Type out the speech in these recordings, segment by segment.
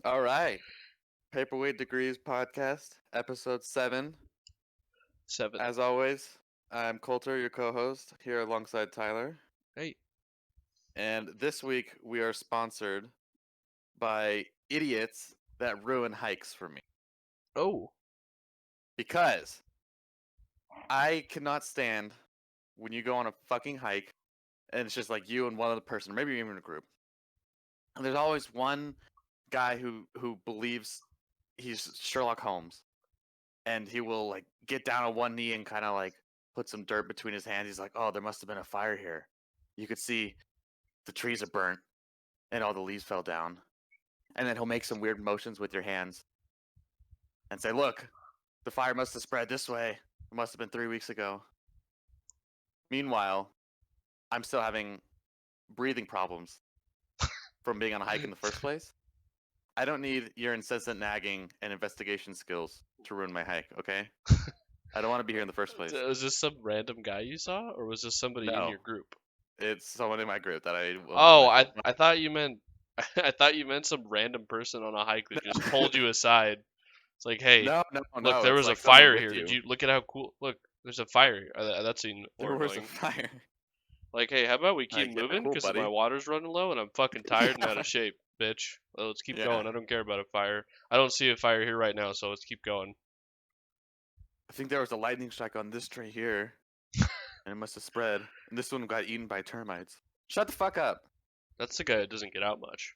All right. Paperweight Degrees Podcast, episode 7. 7. As always, I'm Coulter, your co host, here alongside Tyler. Hey. And this week we are sponsored by idiots that ruin hikes for me. Oh. Because I cannot stand when you go on a fucking hike and it's just like you and one other person, maybe even a group. And there's always one guy who believes he's Sherlock Holmes. And he will like get down on one knee and kind of like put some dirt between his hands. He's like, "Oh, there must have been a fire here. You could see the trees are burnt and all the leaves fell down." And then he'll make some weird motions with your hands and say, "Look, the fire must have spread this way. It must have been 3 weeks ago." Meanwhile, I'm still having breathing problems from being on a hike in the first place. I don't need your incessant nagging and investigation skills to ruin my hike, okay? I don't want to be here in the first place. Was this some random guy you saw, or was this somebody in No. your group? It's someone in my group that I. Oh, I thought you meant I thought you meant some random person on a hike that just pulled you aside. It's like, hey, No. look, there was a fire here. Did you look at how cool? Look, there's a fire here. That's even more There was a annoying. fire. Like, hey, how about we keep Like, yeah, moving cool, because buddy. my water's running low and I'm fucking tired and out of shape, bitch. Well, let's keep Yeah. going. I don't care about a fire. I don't see a fire here right now, so let's keep going. I think there was a lightning strike on this tree here, and it must have spread. And this one got eaten by termites. Shut the fuck up. That's the guy that doesn't get out much.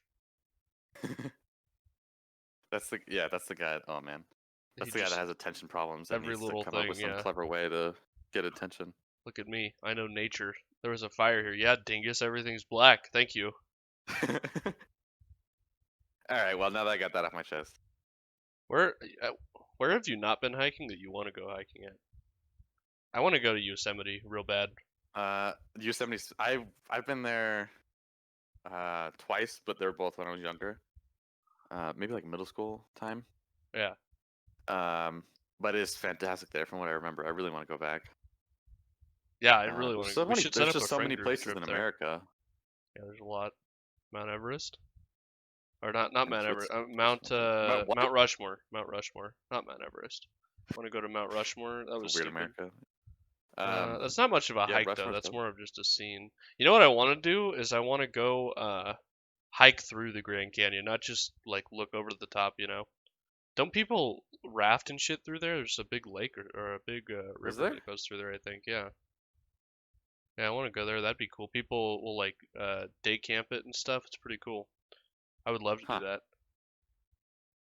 That's the guy. Oh man, that's He the guy just- that has attention problems. And every needs little to come up with thing, some yeah. clever way to get attention. Look at me. I know nature. There was a fire here. Yeah, dingus. Everything's black. Thank you. All right. Well, now that I got that off my chest. Where have you not been hiking that you want to go hiking at? I want to go to Yosemite real bad. Yosemite. I've been there twice, but they're both when I was younger. Maybe like middle school time. Yeah. But it's fantastic there from what I remember. I really want to go back. Yeah, I really want to. We should set There's up just a so friend many group places trip in there. America. Yeah, there's a lot. Mount Everest, or not Mount Everest. Mount Mount Rushmore. Mount Rushmore, not Mount Everest. I want to go to Mount Rushmore. That was Weird stupid. America. That's not much of a hike though. Rushmore's That's dope. more of just a scene. You know what I want to do is I want to go hike through the Grand Canyon, not just like look over the top. You know, don't people raft and shit through there? There's a big lake or a big river there? that goes through there. I think. Yeah. Yeah, I want to go there. That'd be cool. People will like day camp it and stuff. It's pretty cool. I would love to Huh. do that.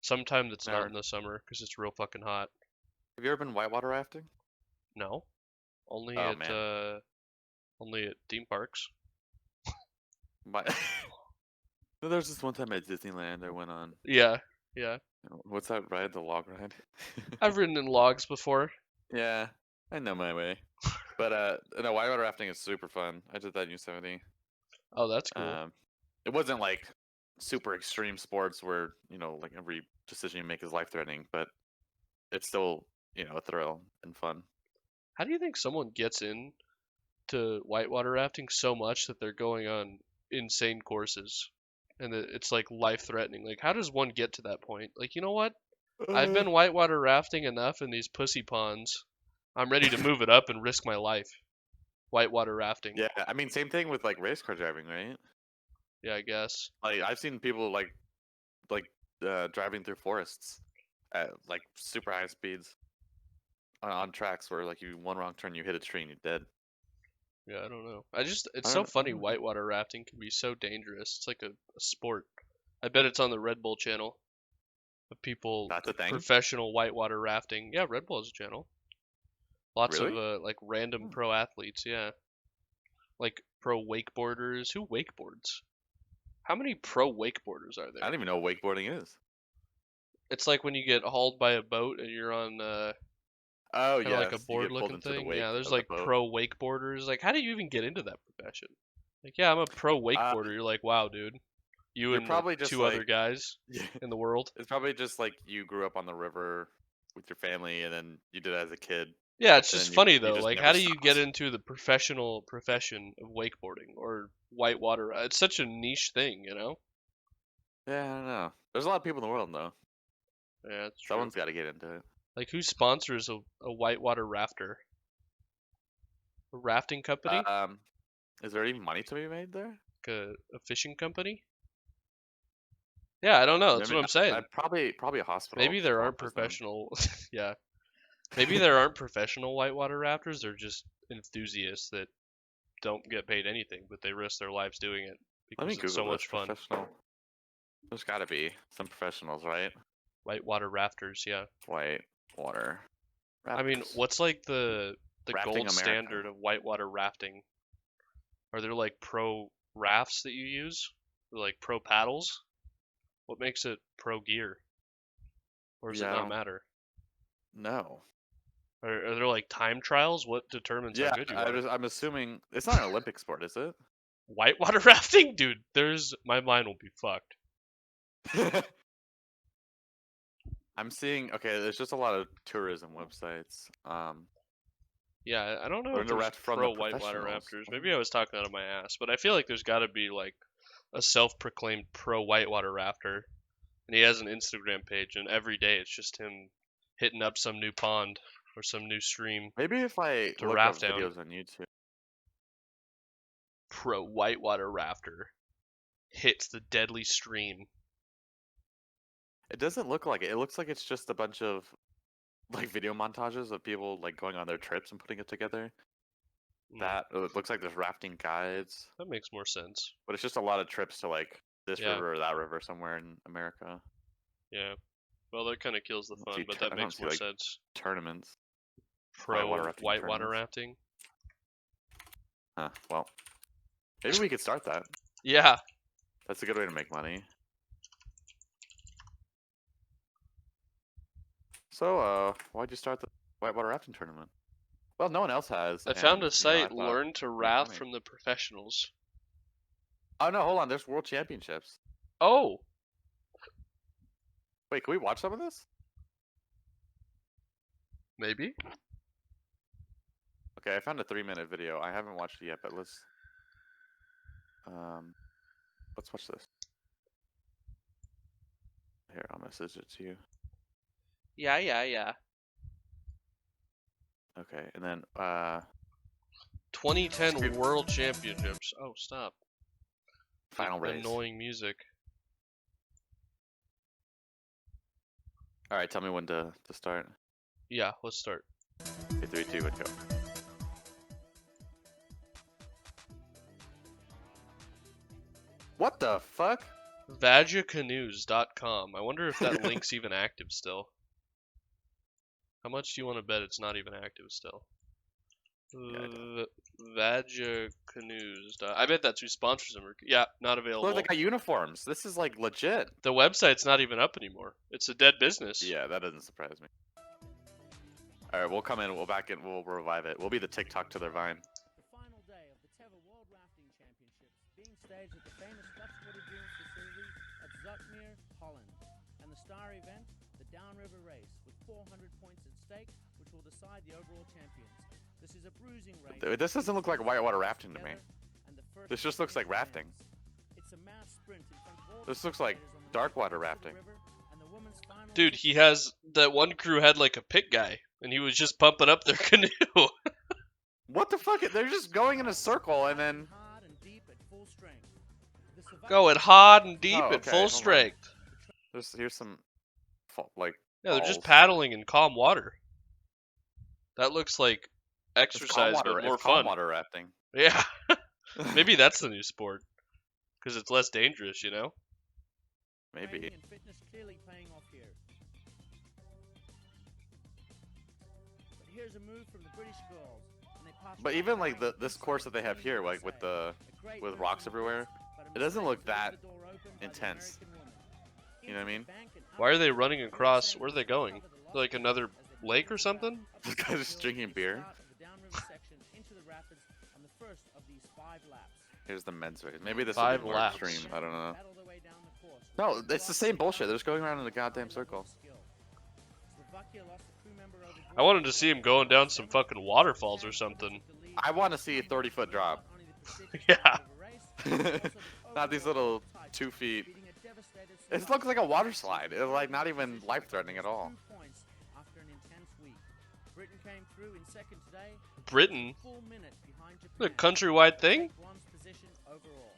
Sometime that's Now- not in the summer because it's real fucking hot. Have you ever been whitewater rafting? No, only Oh, at man. only at theme parks. No, there's this one time at Disneyland I went on. Yeah. What's that ride? The log ride? I've ridden in logs before. Yeah, I know my way. But no, whitewater rafting is super fun. I did that in Yosemite. Oh, that's cool. It wasn't like super extreme sports where like every decision you make is life threatening, but it's still a thrill and fun. How do you think someone gets in to whitewater rafting so much that they're going on insane courses and that it's like life threatening? Like, how does one get to that point? Like, you know what? I've been whitewater rafting enough in these pussy ponds. I'm ready to move it up and risk my life. Whitewater rafting. Yeah, I mean, same thing with like race car driving, right? Yeah, I guess. Like I've seen people like driving through forests at like super high speeds on tracks where like you one wrong turn, you hit a tree and you're dead. Yeah, I don't know. It's I so don't- I funny. don't know. Whitewater rafting can be so dangerous. It's like a sport. I bet it's on the Red Bull channel. Of people, That's a thing? professional whitewater rafting. Yeah, Red Bull has a channel. Lots Really? of like random Hmm. pro athletes. Yeah, like pro wakeboarders. Who wakeboards? How many pro wakeboarders are I there? don't even know what wakeboarding is. It's like when you get hauled by a boat and you're on Oh kind of yeah, like a board looking thing. Yeah, there's like pro wakeboarders. Like, how do you even get into that profession? Like, yeah, I'm a pro wakeboarder. You're like, wow, dude. You You're and probably like, just two other like- guys Yeah, in the world. it's probably just like you grew up on the river with your family, and then you did it as a kid. Yeah, it's And just then funny you though. just Like, never how do you get stopped. into the professional profession of wakeboarding or whitewater? It's such a niche thing, you know. Yeah, I don't know. There's a lot of people in the world though. Yeah, that's true. Someone's got to get into it. Like, who sponsors a whitewater rafter? A rafting company? Is there any money to be made there? Like a fishing company? Yeah, I don't know. That's Maybe what I'm saying. Probably a hospital. Maybe there aren't sponsors them. professional. Yeah. Maybe there aren't professional whitewater rafters. They're just enthusiasts that don't get paid anything, but they risk their lives doing it Let because me it's Google so this. much fun. Professional. There's got to be some professionals, right? Whitewater rafters, yeah. Whitewater. I mean, rafters. what's like the Rafting gold America. standard of whitewater rafting? Are there like pro rafts that you use? Or like pro paddles? What makes it pro gear? Or does it not matter? No. Are there like time trials? What determines how good you are? I'm assuming it's not an Olympic sport, is it? Whitewater rafting? Dude, my mind will be fucked. I'm seeing. Okay, there's just a lot of tourism websites. Yeah, I don't know Learn if to there's raft from pro the whitewater professionals. rafters. Maybe I was talking out of my ass, but I feel like there's got to be like a self-proclaimed pro whitewater rafter, and he has an Instagram page, and every day it's just him hitting up some new pond or some new stream. Maybe if I To look up raft down. videos on YouTube. Pro whitewater rafter hits the deadly stream. It doesn't look like it. It looks like it's just a bunch of like video montages of people like going on their trips and putting it together. That it looks like there's rafting guides. That makes more sense. But it's just a lot of trips to like this Yeah. river or that river somewhere in America. Yeah. Well, that kind of kills the fun, but that I don't makes see, more like, sense. Tournaments. Pro Whitewater whitewater rafting rafting. Huh. Well, maybe we could start that. Yeah. That's a good way to make money. So, why'd you start the whitewater rafting tournament? Well, no one else has. I found a and, site, I thought, Learn to make Raft money. from the Professionals. Oh no, hold on. There's world championships. Oh, Wait, can we watch some of this? maybe. Okay, I found a 3-minute video. I haven't watched it yet, but let's watch this. Here, I'll message it to you. Yeah. Okay, and then 2010 World Championships. Oh, stop. final race. Annoying music. All right, tell me when to start. Yeah, let's start. Okay, 3, 2, 1, go. What the fuck? Vagicanoes.com. I wonder if that link's even active still. How much do you want to bet it's not even active still? Vagicanoes. I bet that's who sponsors them. Yeah, not available. Look, they got uniforms. This is like legit. The website's not even up anymore. It's a dead business. Yeah, that doesn't surprise me. All right, we'll come in. We'll back in. We'll revive it. We'll be the TikTok to their Vine. The final day of the Teva World Rafting Championships being staged at the famous freshwater dunes facility at Zoutmeer, Holland. And the star event, the downriver race, with 400 points at stake, which will decide the overall champions. This is a bruising race. This doesn't look like whitewater rafting to me. This just looks like rafting. It's a mad sprint in front of all This looks like dark water rafting. Dude, he has that one crew had like a pit guy, and he was just pumping up their canoe. What the fuck? They're just going in a circle and then Going hard and deep Oh, at okay, full hold on. strength. here's some like Yeah, they're just balls. paddling in calm water. That looks like It's calm exercise, water. but more It's calm fun. water rafting. Yeah, maybe that's the new sport because it's less dangerous, you know. Maybe. And fitness clearly paying off here. But here's a move from the British girls. And they pass But right even like behind this the course that they have here, like with the with rocks everywhere, it doesn't look that intense. You know what I mean? Why are they running across? Where are they going? Like another lake or something? This guy's just drinking beer. Here's the men's race. Maybe this will 5 be more laps. extreme. I don't know. No, it's the same bullshit. They're just going around in a goddamn circle. I wanted to see him going down some fucking waterfalls or something. I want to see a 30-foot drop. Yeah. Not these little 2 feet It looks like a water slide. It's like not even life-threatening at all. 2 points after an intense week. Britain came through in second today. Britain? Full minute behind Japan. The countrywide thing? Bronze position overall.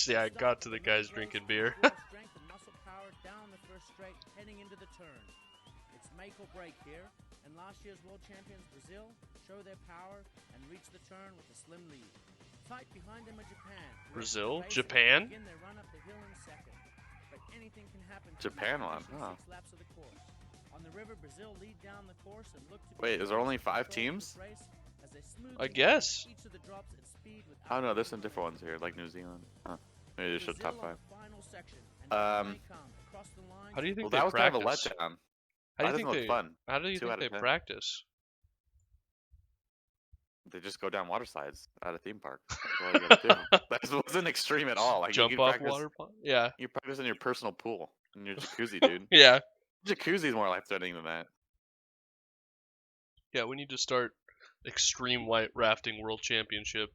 Yeah, I got to the guys drinking beer. Strength and muscle power down the first straight, heading into the turn. It's make or break here, and last year's world champions Brazil show their power and reach the turn with a slim lead. Tight behind them are Japan. Brazil? Japan? Begin their run up the hill in second, but anything can happen. Japan won, huh? 6 laps of the course. On the river, Brazil lead down the course and look to Wait, is there only 5 teams? I guess. Each of the drops at speed with Oh no, there's some different ones here, like New Zealand. Huh. Maybe they should top 5. How do you think Well, they that was practice? kind of a letdown. How do you That think doesn't they? look fun. How do you 2 think out they of 10. practice? They just go down water slides at a theme park. That's all you gotta do. That wasn't extreme at all. Like Jump you can off practice, water pond? Yeah. You practice in your personal pool, in your jacuzzi, dude. Yeah. Jacuzzi's more life-threatening than that. Yeah, we need to start extreme white rafting world championship.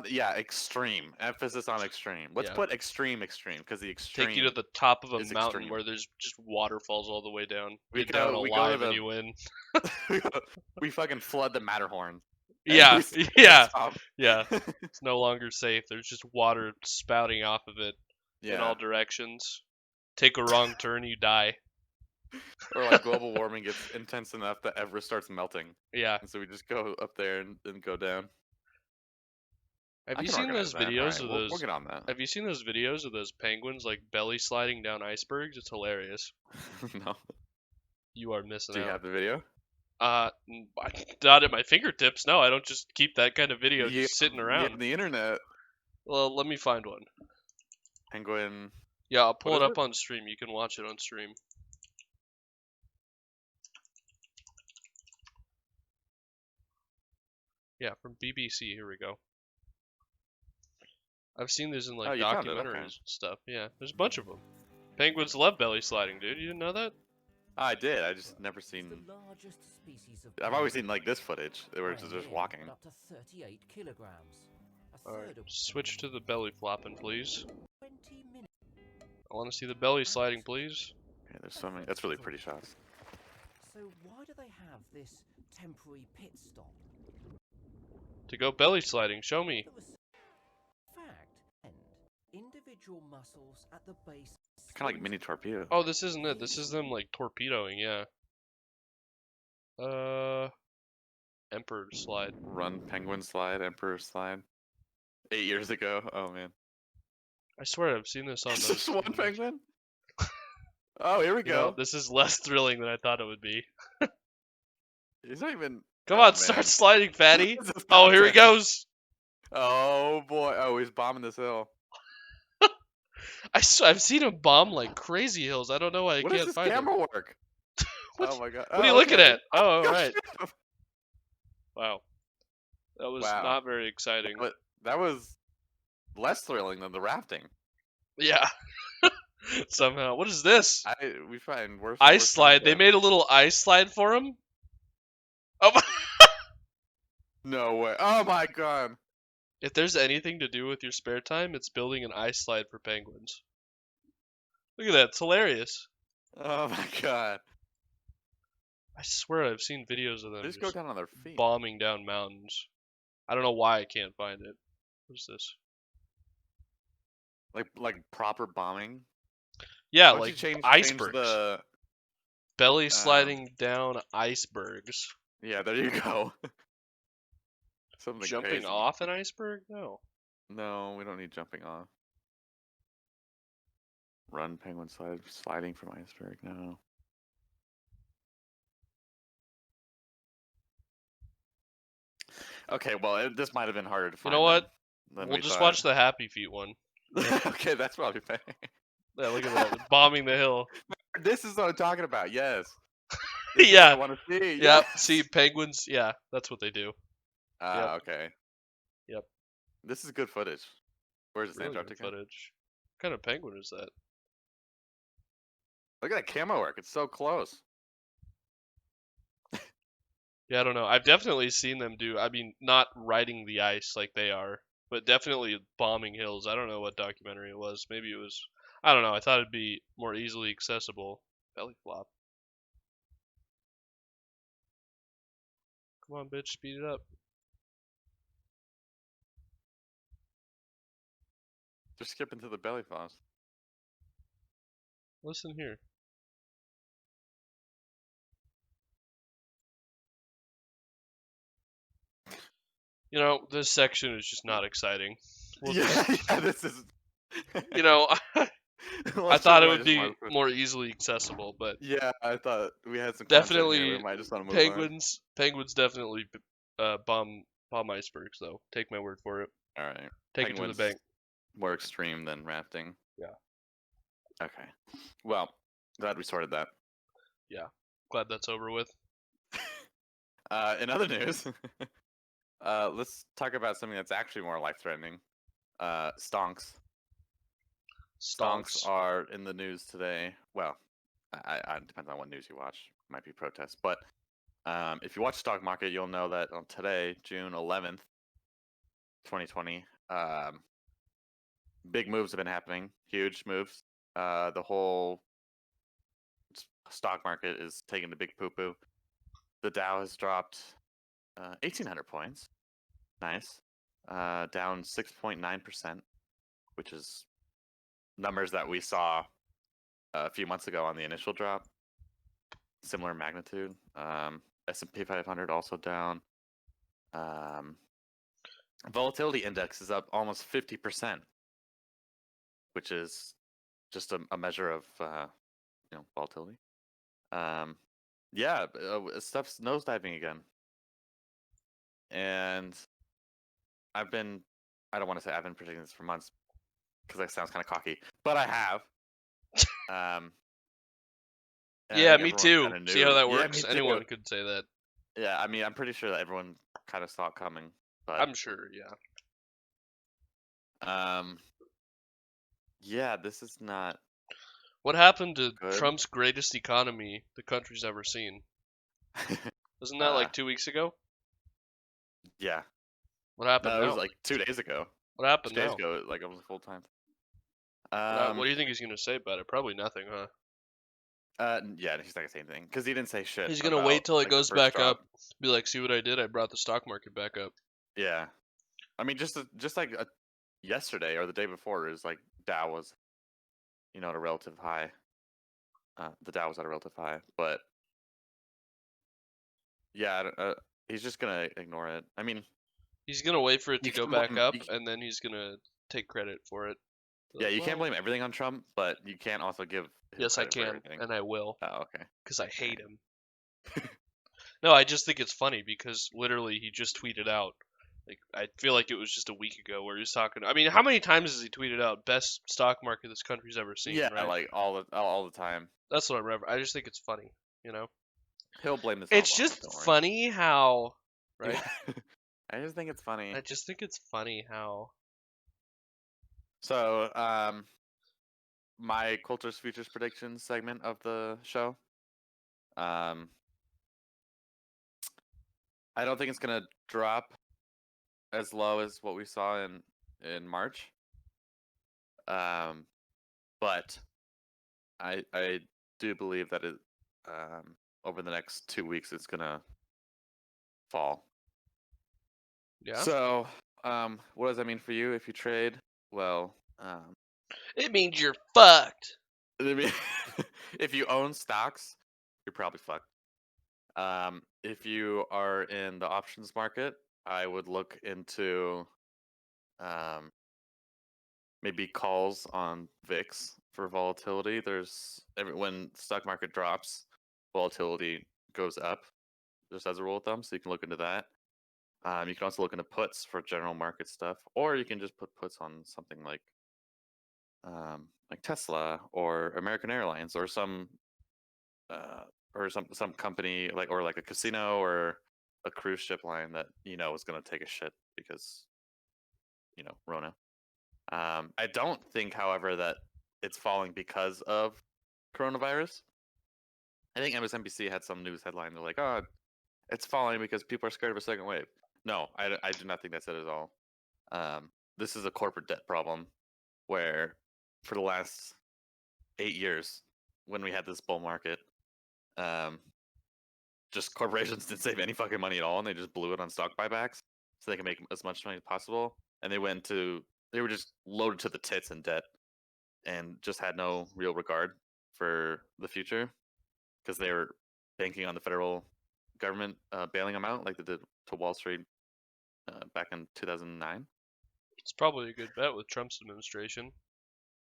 Yeah, extreme. Emphasis on extreme. Let's Yeah. put extreme, because the extreme. Take you to the top of a is mountain extreme. where there's just waterfalls all the way down. We Get go- down we go to alive the- and you win. We fucking flood the Matterhorn. And Yeah, we stay at yeah, the top. yeah. It's no longer safe. There's just water spouting off of it in all Yeah. directions. Take a wrong turn, you die. Or like global warming gets intense enough that Everest starts melting, Yeah. and so we just go up there and go down. Have I you can seen organize those that. videos Alright, of we'll those? get on that. Have you seen those videos of those penguins like belly sliding down icebergs? It's hilarious. No. You are missing Do you out. have the video? Not at my fingertips. No, I don't just keep that kind of video You- just sitting You around. have the internet. Well, let me find one. Penguin. Yeah, I'll pull What it is up on stream. You can watch it on stream. Yeah, from BBC. Here we go. I've seen this in like Oh, you found it, documentaries okay. and stuff. Yeah, there's a bunch of them. Penguins love belly sliding, dude. You didn't know that? I did. I just never seen. I've always seen like this footage where it's just walking. Up to 38 kilograms. A Alright, third of switch to the belly flopping, please. 20 minutes. I want to see the belly sliding, please. Okay, there's so many. That's really pretty shots. So why do they have this temporary pit stop? To go belly sliding, show me. There was fact and individual muscles at the base. Kind of like mini torpedo. Oh, this isn't it. This is them like torpedoing, yeah. Emperor slide. Run penguin slide, emperor slide. 8 years ago. Oh man. I swear I've seen this on It's those. just one penguin. Oh, here we You know, go. this is less thrilling than I thought it would be. He's not even. Come Oh, on, man. start sliding, fatty. This is Oh, here he content. goes. Oh boy. Oh, he's bombing this hill. I've seen him bomb like crazy hills. I don't know why I What does can't this find him. camera work? What- Oh my god. What are you Oh, looking okay. at? Oh, Gosh, right. Wow. That was Wow. not very exciting. But that was less thrilling than the rafting. Yeah. Somehow. What is this? We find worse. Ice worse slide. They content. made a little ice slide for him. Oh my. No way. Oh my god. If there's anything to do with your spare time, it's building an ice slide for penguins. Look at that. It's hilarious. Oh my god. I swear I've seen videos of them They just go just down on their feet. bombing down mountains. I don't know why I can't find it. What's this? Like proper bombing. Yeah, Why don't like you change icebergs. the. Belly sliding down icebergs. Yeah, there you go. Something Jumping crazy. off an iceberg? No. No, we don't need jumping off. Run penguin slide sliding from iceberg. No. Okay, well, this might have been harder to You find. know what? than We'll we just thought. watch the Happy Feet one. Okay, that's probably fair. Yeah, look at that. Bombing the hill. This is what I'm talking about. Yes. This is what Yeah. I want to see. Yep. Yes. See, penguins. Yeah, that's what they do. Ah, okay. Yep. This is good footage. Where's this Really good Antarctica? footage. What kind of penguin is that? Look at that camo work. It's so close. Yeah, I don't know. I've definitely seen them do. I mean, not riding the ice like they are, but definitely bombing hills. I don't know what documentary it was. Maybe it was. I don't know. I thought it'd be more easily accessible. Belly flop. Come on, bitch, speed it up. Just skip into the belly flops. Listen here. You know, this section is just not exciting. We'll just, Yeah, this is. you know, I Let's thought it just would be mark it. more easily accessible, but Yeah, I thought we had some content here. definitely We might just want to move on. penguins definitely bomb icebergs though. Take my word for it. All right. Take it to the Penguins bank. more extreme than rafting. Yeah. Okay. Well, glad we sorted that. Glad that's over with. In other news, let's talk about something that's actually more life-threatening. Stonks. Stonks are in the news today. Well, I depends on what news you watch. Might be protests, but if you watch stock market, you'll know that on today, June 11th, 2020, big moves have been happening. Huge moves. The whole stock market is taking a big poo-poo. The Dow has dropped 1,800 points. Nice. Down 6.9%, which is numbers that we saw a few months ago on the initial drop. Similar magnitude. S&P 500 also down. Volatility index is up almost 50%, which is just a measure of volatility. Stuff's nosediving again. And I don't want to say I've been predicting this for months because that sounds kind of cocky, but I have. Yeah, me everyone too. kinda See how knew. that Yeah, works? me too. Anyone could say that. Yeah, I mean, I'm pretty sure that everyone kind of saw it coming, but I'm sure, yeah. yeah, this is not What happened to good. Trump's greatest economy the country's ever seen? Wasn't that like 2 weeks ago? Yeah. What happened No, it now? was like 2 days ago. What happened 2 days now? ago, like almost full time. What do you think he's gonna say about it? Probably nothing, huh? Yeah, he's not gonna say anything because he didn't say shit. He's gonna wait about, till it like, the goes first back drop. up. Be like, see what I did? I brought the stock market back up. Yeah, I mean, just like yesterday or the day before is like Dow was, at a relative high. The Dow was at a relative high, but yeah, he's just gonna ignore it. I mean, He's gonna wait for it to you go can back blame- up, you- and then he's gonna take credit for it. yeah, you can't Well, blame everything on Trump, but you can't also give. Him Yes, I credit for can, everything. and I will, Oh, okay. because I hate him. No, I just think it's funny because literally he just tweeted out. Like, I feel like it was just a week ago where he was talking. I mean, how many times has he tweeted out best stock market this country's ever seen? Yeah, right? like all the time. That's what I remember. I just think it's funny, you know. He'll blame this. It's all on it, just don't worry. funny how, right? I just think it's funny. I just think it's funny how. So, my Quilter's Futures Predictions segment of the show. I don't think it's gonna drop as low as what we saw in March. But I do believe that it over the next 2 weeks it's gonna fall. Yeah. So, what does that mean for you if you trade? Well, It means you're fucked. I mean, if you own stocks, you're probably fucked. If you are in the options market, I would look into maybe calls on VIX for volatility. When stock market drops, volatility goes up, just as a rule of thumb. So you can look into that. You can also look into puts for general market stuff, or you can just put puts on something like Tesla or American Airlines or some company or like a casino or a cruise ship line that is going to take a shit because Rona. I don't think, however, that it's falling because of coronavirus. I think MSNBC had some news headline. They're like, "Oh, it's falling because people are scared of a second wave." No, I do not think that's it at all. this is a corporate debt problem where for the last 8 years, when we had this bull market, just corporations didn't save any fucking money at all, and they just blew it on stock buybacks so they can make as much money as possible. And they were just loaded to the tits in debt and just had no real regard for the future because they were banking on the federal government bailing them out like they did to Wall Street back in 2009. It's probably a good bet with Trump's administration.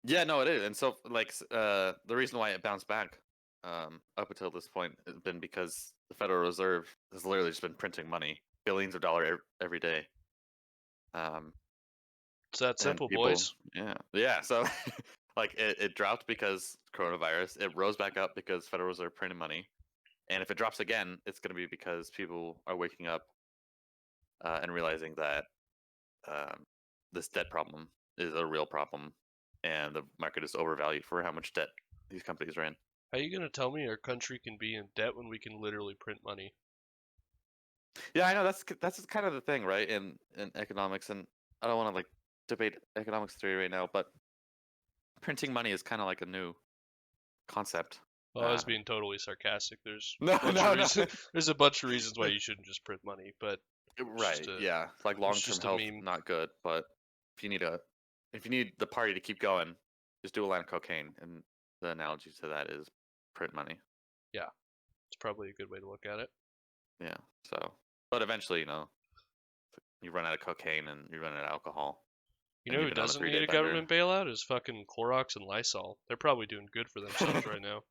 Yeah, no, it is. And so, like, the reason why it bounced back up until this point has been because the Federal Reserve has literally just been printing money, billions of dollars every day. It's that simple, people, boys. Yeah. So, like, it dropped because coronavirus. It rose back up because Federal Reserve printed money. And if it drops again, it's going to be because people are waking up and realizing that this debt problem is a real problem, and the market is overvalued for how much debt these companies are in. How are you gonna tell me our country can be in debt when we can literally print money? Yeah, I know that's kind of the thing, right? In economics, and I don't want to like debate economics theory right now, but printing money is kind of like a new concept. Well, I was being totally sarcastic. There's No, there's a bunch of reasons why you shouldn't just print money, but right, yeah, like long-term just a health, meme. not good. But if you need the party to keep going, just do a line of cocaine, and the analogy to that is print money. Yeah, it's probably a good way to look at it. Yeah. So, but eventually, you run out of cocaine and you run out of alcohol. You know who doesn't need a government bailout is fucking Clorox and Lysol. They're probably doing good for themselves right now.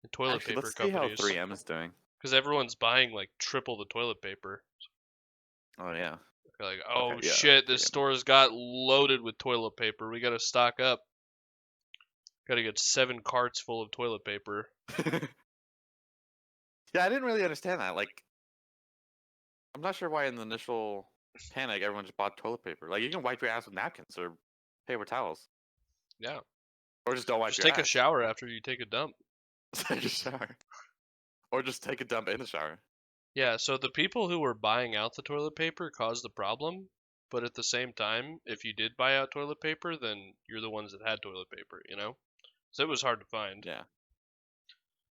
And toilet paper let's see companies. how 3M is doing. Because everyone's buying like triple the toilet paper. Oh yeah. They're like, oh Okay, yeah, shit, this store's got loaded with toilet paper. We gotta stock up. Gotta get 7 carts full of toilet paper. Yeah, I didn't really understand that. Like, I'm not sure why in the initial panic everyone just bought toilet paper. Like, you can wipe your ass with napkins or paper towels. Yeah. Or just don't wipe Just your take ass. a shower after you take a dump. Take a shower. Or just take a dump in the shower. Yeah, so the people who were buying out the toilet paper caused the problem, but at the same time, if you did buy out toilet paper, then you're the ones that had toilet paper, you know? So it was hard to find. Yeah.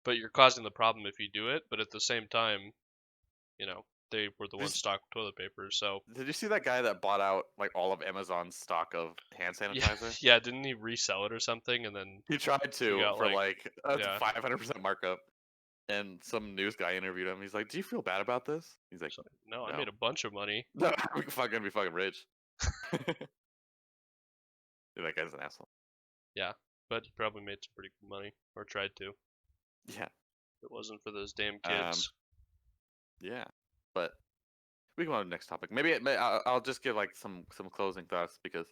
But you're causing the problem if you do it, but at the same time, they were the ones stocked with toilet paper, so... Did you see that guy that bought out, like, all of Amazon's stock of hand sanitizer? Yeah, didn't he resell it or something, and then... He tried to for, like a yeah. 500% markup. And some news guy interviewed him. He's like, "Do you feel bad about this?" He's like, "No, I made a bunch of money. No, I'm gonna be fucking rich." That guy's an asshole. Yeah, but he probably made some pretty good money, or tried to. Yeah. If it wasn't for those damn kids. Yeah, but we can go on to the next topic. Maybe I'll just give like some closing thoughts because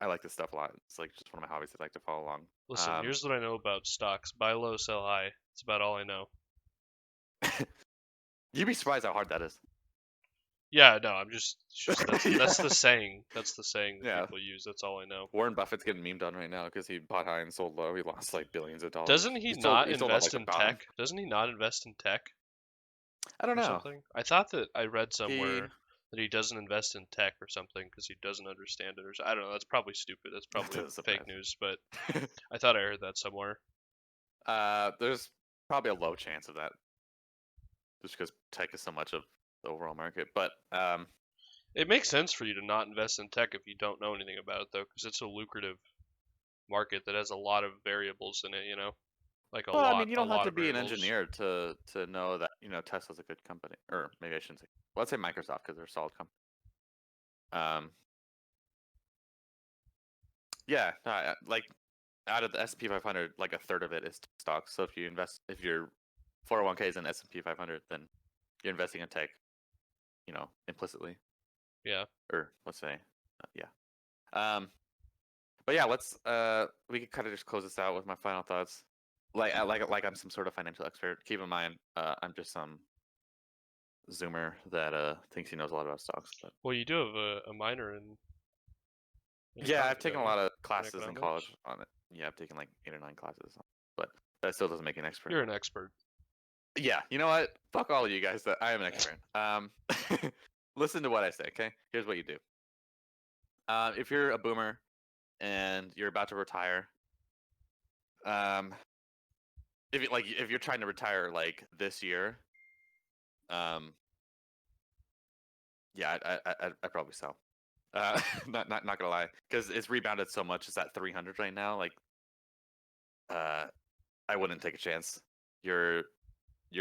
I like this stuff a lot. It's like just one of my hobbies. I like to follow along. Listen, here's what I know about stocks: buy low, sell high. It's about all I know. You'd be surprised how hard that is. Yeah, no, that's the saying. That's the saying that people use. That's all I know. Warren Buffett's getting memed on right now because he bought high and sold low. He lost like billions of dollars. Doesn't he not invest in tech? Doesn't he not invest in tech? I don't know. Something? I thought that I read somewhere that he doesn't invest in tech or something because he doesn't understand it, or I don't know. That's probably stupid. That's probably fake news, but I thought I heard that somewhere. There's probably a low chance of that, just because tech is so much of the overall market. But it makes sense for you to not invest in tech if you don't know anything about it, though, because it's a lucrative market that has a lot of variables in it. You know, like I mean, you don't have to be an engineer to know that Tesla's a good company, or maybe I shouldn't say. Well, let's say Microsoft because they're a solid company. Yeah, like out of the S&P 500, like a third of it is stocks. So if your 401k is in S&P 500, then you're investing in tech, implicitly. Yeah. Or let's say, yeah. But yeah, we could kind of just close this out with my final thoughts. Like I'm some sort of financial expert. Keep in mind, I'm just some Zoomer that thinks he knows a lot about stocks. But... Well, you do have a minor in yeah, I've taken a lot of classes in college on it. Yeah, I've taken like 8 or 9 classes, but that still doesn't make you an expert. You're an expert. Yeah, you know what? Fuck all of you guys. I am an expert. Listen to what I say, okay? Here's what you do. If you're a boomer and you're about to retire, if you're trying to retire like this year, yeah, I'd probably sell. Not gonna lie, because it's rebounded so much. It's at 300 right now. Like, I wouldn't take a chance. You're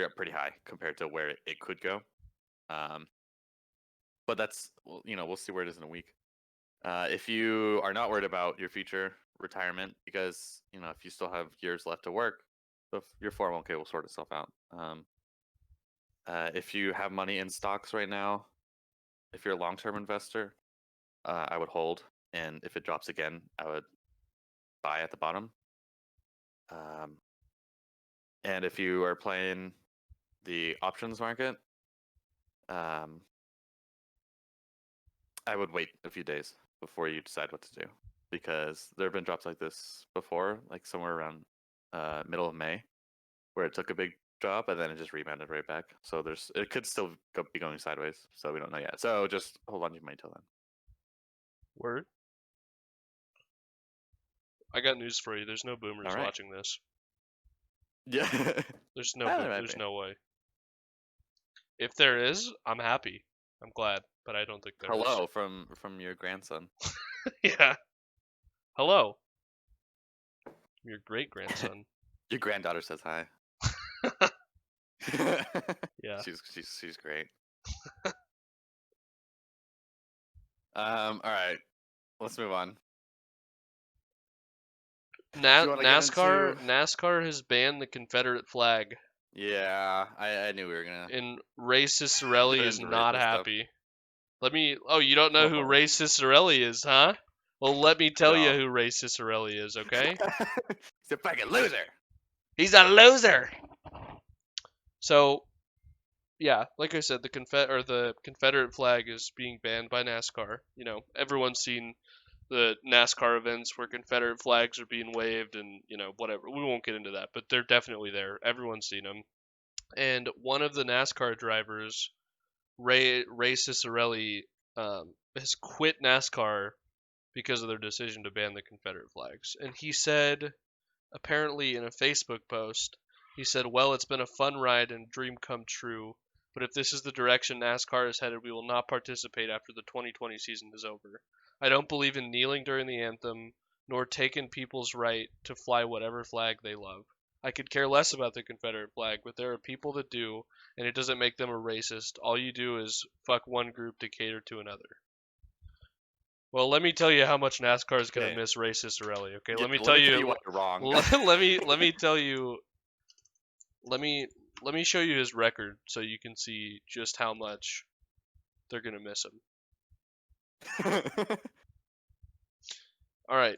up pretty high compared to where it could go. But that's we'll see where it is in a week. If you are not worried about your future retirement, because if you still have years left to work, your 401k will sort itself out. If you have money in stocks right now, if you're a long-term investor, I would hold, and if it drops again, I would buy at the bottom. And if you are playing the options market, I would wait a few days before you decide what to do, because there have been drops like this before, like somewhere around middle of May, where it took a big drop and then it just rebounded right back. So it could still be going sideways. So we don't know yet. So just hold on to your money till then. Word. I got news for you. There's no boomers All right. watching this. Yeah. There's no There might there's be. no way. If there is, I'm happy. I'm glad, but I don't think there is. Hello from your grandson. Yeah. Hello. Your great grandson. Your granddaughter says hi. Yeah. She's great. All right. Let's move on. NASCAR has banned the Confederate flag, Yeah, I knew we were gonna. and Ray Cicerelli Get is into not racist stuff. happy. Oh, you don't know who Oh. Ray Cicerelli is, huh? Well, let me tell you No. who Ray Cicerelli is, okay? He's a fucking loser. He's a loser. So, yeah, like I said, the Confederate flag is being banned by NASCAR. Everyone's seen the NASCAR events where Confederate flags are being waved, and whatever. We won't get into that, but they're definitely there. Everyone's seen them. And one of the NASCAR drivers, Ray Cicerelli, has quit NASCAR because of their decision to ban the Confederate flags. And he said, apparently in a Facebook post, he said, "Well, it's been a fun ride and dream come true, but if this is the direction NASCAR is headed, we will not participate after the 2020 season is over. I don't believe in kneeling during the anthem, nor taking people's right to fly whatever flag they love. I could care less about the Confederate flag, but there are people that do, and it doesn't make them a racist. All you do is fuck one group to cater to another." Well, let me tell you how much NASCAR is going to Okay. miss Ray Cicerelli. Okay, Yeah, let me tell you what you're wrong. let me tell you. Let me show you his record so you can see just how much they're gonna miss him. All right,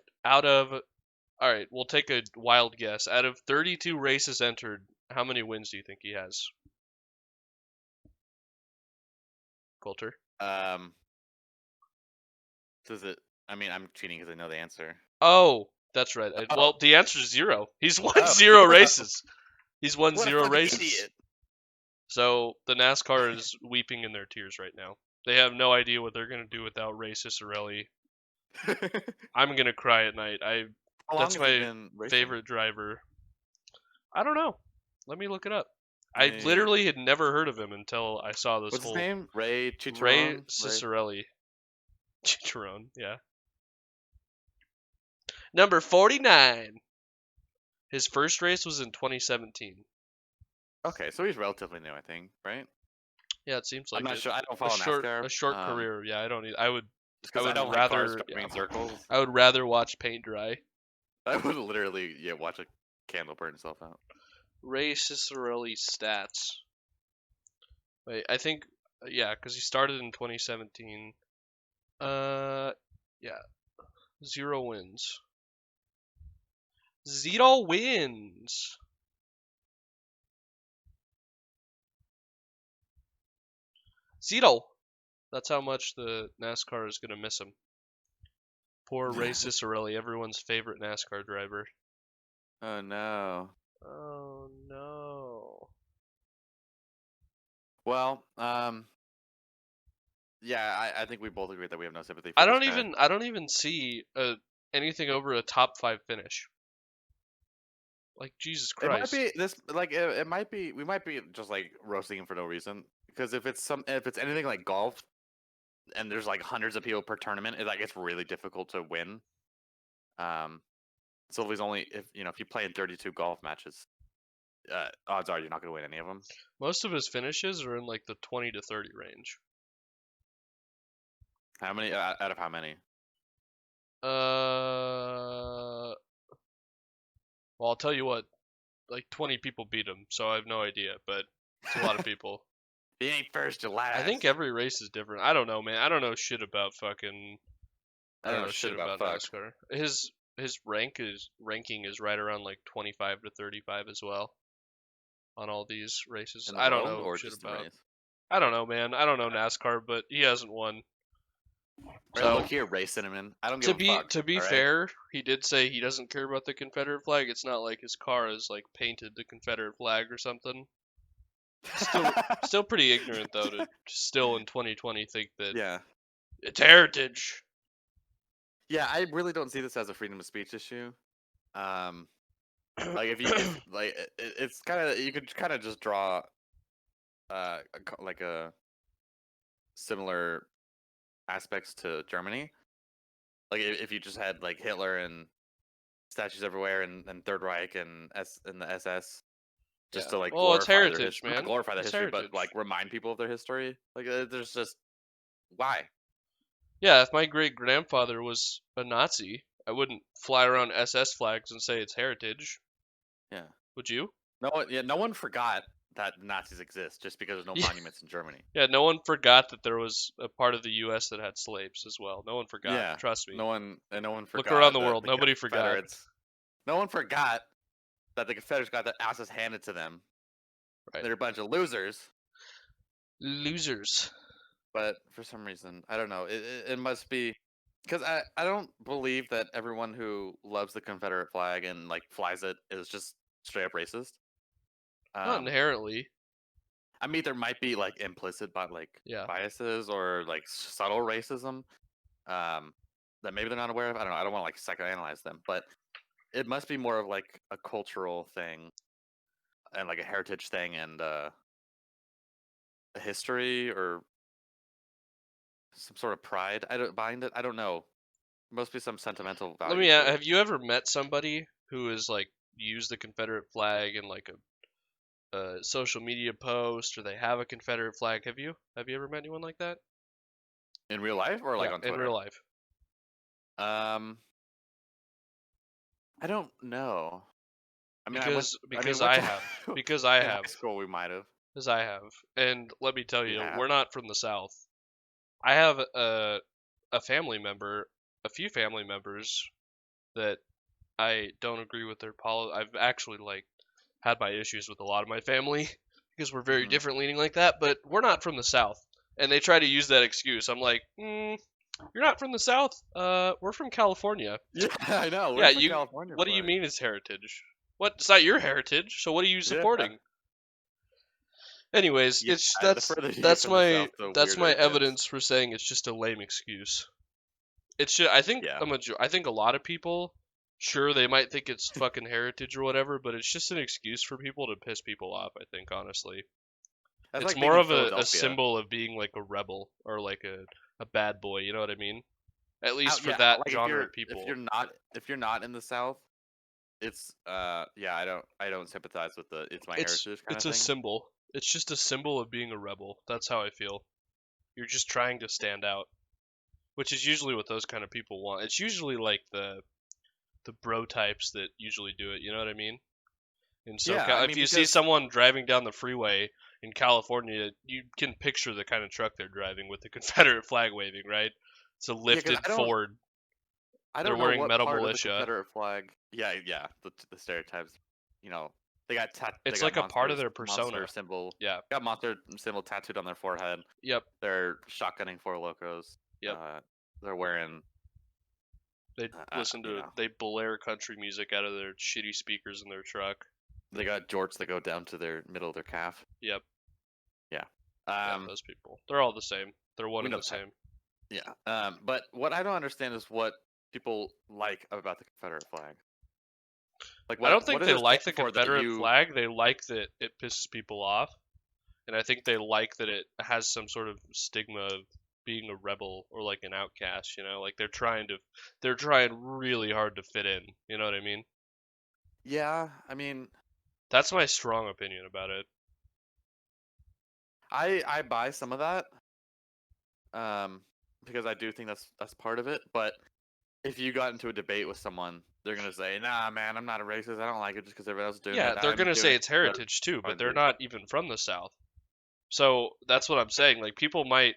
we'll take a wild guess. Out of 32 races entered, how many wins do you think he has? Coulter? Does it? I mean, I'm cheating because I know the answer. Oh, that's right. Oh. Well, the answer is 0. He's won Oh, 0 zero. races. He's won What 0 a fucking races. idiot. So the NASCAR is weeping in their tears right now. They have no idea what they're gonna do without Ray Cicerelli. I'm gonna cry at night. How long That's has he my been racing? favorite driver. I don't know. Let me look it up. I Hey. literally had never heard of him until I saw this What's whole his name? Ray Ray Chicharron? Cicerelli. Chicharron, yeah. Number 49. His first race was in 2017. Okay, so he's relatively new, I think, right? Yeah, it seems like I'm not it. sure. I don't follow NASCAR. A short career. Yeah, I don't need. I would Just because I, would don't rather- like cars going in circles. I would rather watch paint dry. I would literally watch a candle burn itself out. Ray Cicerelli stats. Wait, I think because he started in 2017. Yeah, 0 wins. 0 wins. Zero. That's how much the NASCAR is gonna miss him. Poor Ray Cicerelli, everyone's favorite NASCAR driver. Oh no. Oh no. Well, yeah, I think we both agree that we have no sympathy for I this don't guy. even see anything over a top 5 finish. Like, Jesus It might Christ. be this, like it might be, we might be just like roasting him for no reason, because if it's anything like golf and there's like hundreds of people per tournament, it like it's really difficult to win. So if he's only if you play in 32 golf matches, odds are you're not going to win any of them. Most of his finishes are in like the 20 to 30 range. How many out of how many? Well, I'll tell you what, like 20 people beat him, so I have no idea, but it's a lot of people. He ain't first, you last. I think every race is different. I don't know, man. I don't know shit about fucking. I don't know shit about NASCAR. His ranking is right around like 25 to 35 as well on all these races. In the I don't world, know or shit just the about. race? I don't know, man. I don't know NASCAR, but he hasn't won. Right, So look here, Ray Cinnamon. I don't give a fuck. to be all right? fair, he did say he doesn't care about the Confederate flag. It's not like his car is like painted the Confederate flag or something. Still pretty ignorant though to still in 2020 think that Yeah. it's heritage. Yeah, I really don't see this as a freedom of speech issue. Like if like it's kind of, you could kind of just draw like a similar aspects to Germany. Like if you just had like Hitler and statues everywhere and Third Reich and the SS, just to like Well, it's glorify their heritage, history, not man. glorify their It's history, heritage. but like remind people of their history. Like there's just why? Yeah, if my great grandfather was a Nazi, I wouldn't fly around SS flags and say it's heritage. Yeah. Would you? No one forgot that Nazis exist just because there's no Yeah. monuments in Germany. Yeah, no one forgot that there was a part of the U.S. that had slaves as well. No one forgot. Yeah, Trust me. no one forgot. Look around the that world. Nobody forgot. Confederates- No one forgot that the Confederates got their asses handed to them. Right. They're a bunch of losers. Losers. But for some reason, I don't know. It must be because I don't believe that everyone who loves the Confederate flag and like flies it is just straight up racist. Not inherently. I mean, there might be like implicit Yeah. biases or like subtle racism that maybe they're not aware of. I don't know. I don't want to like psychoanalyze them, but it must be more of like a cultural thing and like a heritage thing and a history or some sort of pride. I don't behind it. I don't know. Must be some sentimental value. Let me to ask, it. have you ever met somebody who has like used the Confederate flag in like a social media post, or they have a Confederate flag? Have you ever met anyone like that? In real life or like Yeah, on Twitter? in real life. I don't know. I mean, Because I have. Because I in high have. school we might have. Because I have. And let me tell you, Yeah. we're not from the South. I have a family member, a few family members that I don't agree with their policy. I've actually like had my issues with a lot of my family because we're very Mhm. different leaning like that, but we're not from the South. And they try to use that excuse. I'm like, you're not from the South. We're from California. Yeah, I know. We're Yeah, from California. what do you mean it's heritage? What? It's not your heritage. So what are you supporting? Anyways, Yeah, it's the further you get that's from the my South, the that's weirder my it gets. evidence for saying it's just a lame excuse. It's just, I think Yeah. I think a lot of people, sure, they might think it's fucking heritage or whatever, but it's just an excuse for people to piss people off. I think honestly, That's it's like more being of in a Philadelphia. symbol of being like a rebel or like a bad boy. You know what I mean? At least for Yeah, that like genre of people. if you're not in the South, it's yeah, I don't sympathize with the it's my heritage kind It's of a thing. symbol. It's just a symbol of being a rebel. That's how I feel. You're just trying to stand out, which is usually what those kind of people want. It's usually like the bro types that usually do it. You know what I mean? In SoCal, Yeah, I if mean, you see because- someone driving down the freeway in California, you can picture the kind of truck they're driving with the Confederate flag waving, right? It's a 'cause lifted I don't- Ford. I They're don't know wearing what metal part militia. of the Confederate flag. Yeah, the stereotypes. You know, they got It's they got like a part of their monster persona. symbol. Yeah. Got monster symbol tattooed on their forehead. Yep. They're shotgunning Four Locos. Yep. They're wearing. They listen to they blare country music out of their shitty speakers in their truck. They got jorts that go down to their middle of their calf. Yep. Yeah. Yeah, those people. They're all the same. They're one We and know the that. same. Yeah. But what I don't understand is what people like about the Confederate flag. Like, I don't think what they does it like the stand for that Confederate flag. They like that it pisses people off, and I think they like that it has some sort of stigma of being a rebel or like an outcast. Like they're trying really hard to fit in. You know what I mean? Yeah, I mean, That's my strong opinion about it. I buy some of that, because I do think that's part of it. But if you got into a debate with someone, they're gonna say, "Nah, man, I'm not a racist. I don't like it just because everyone else is doing Yeah, it. they're I'm gonna doing say it it's for heritage too, but fun they're reasons." not even from the South. So that's what I'm saying. Like people might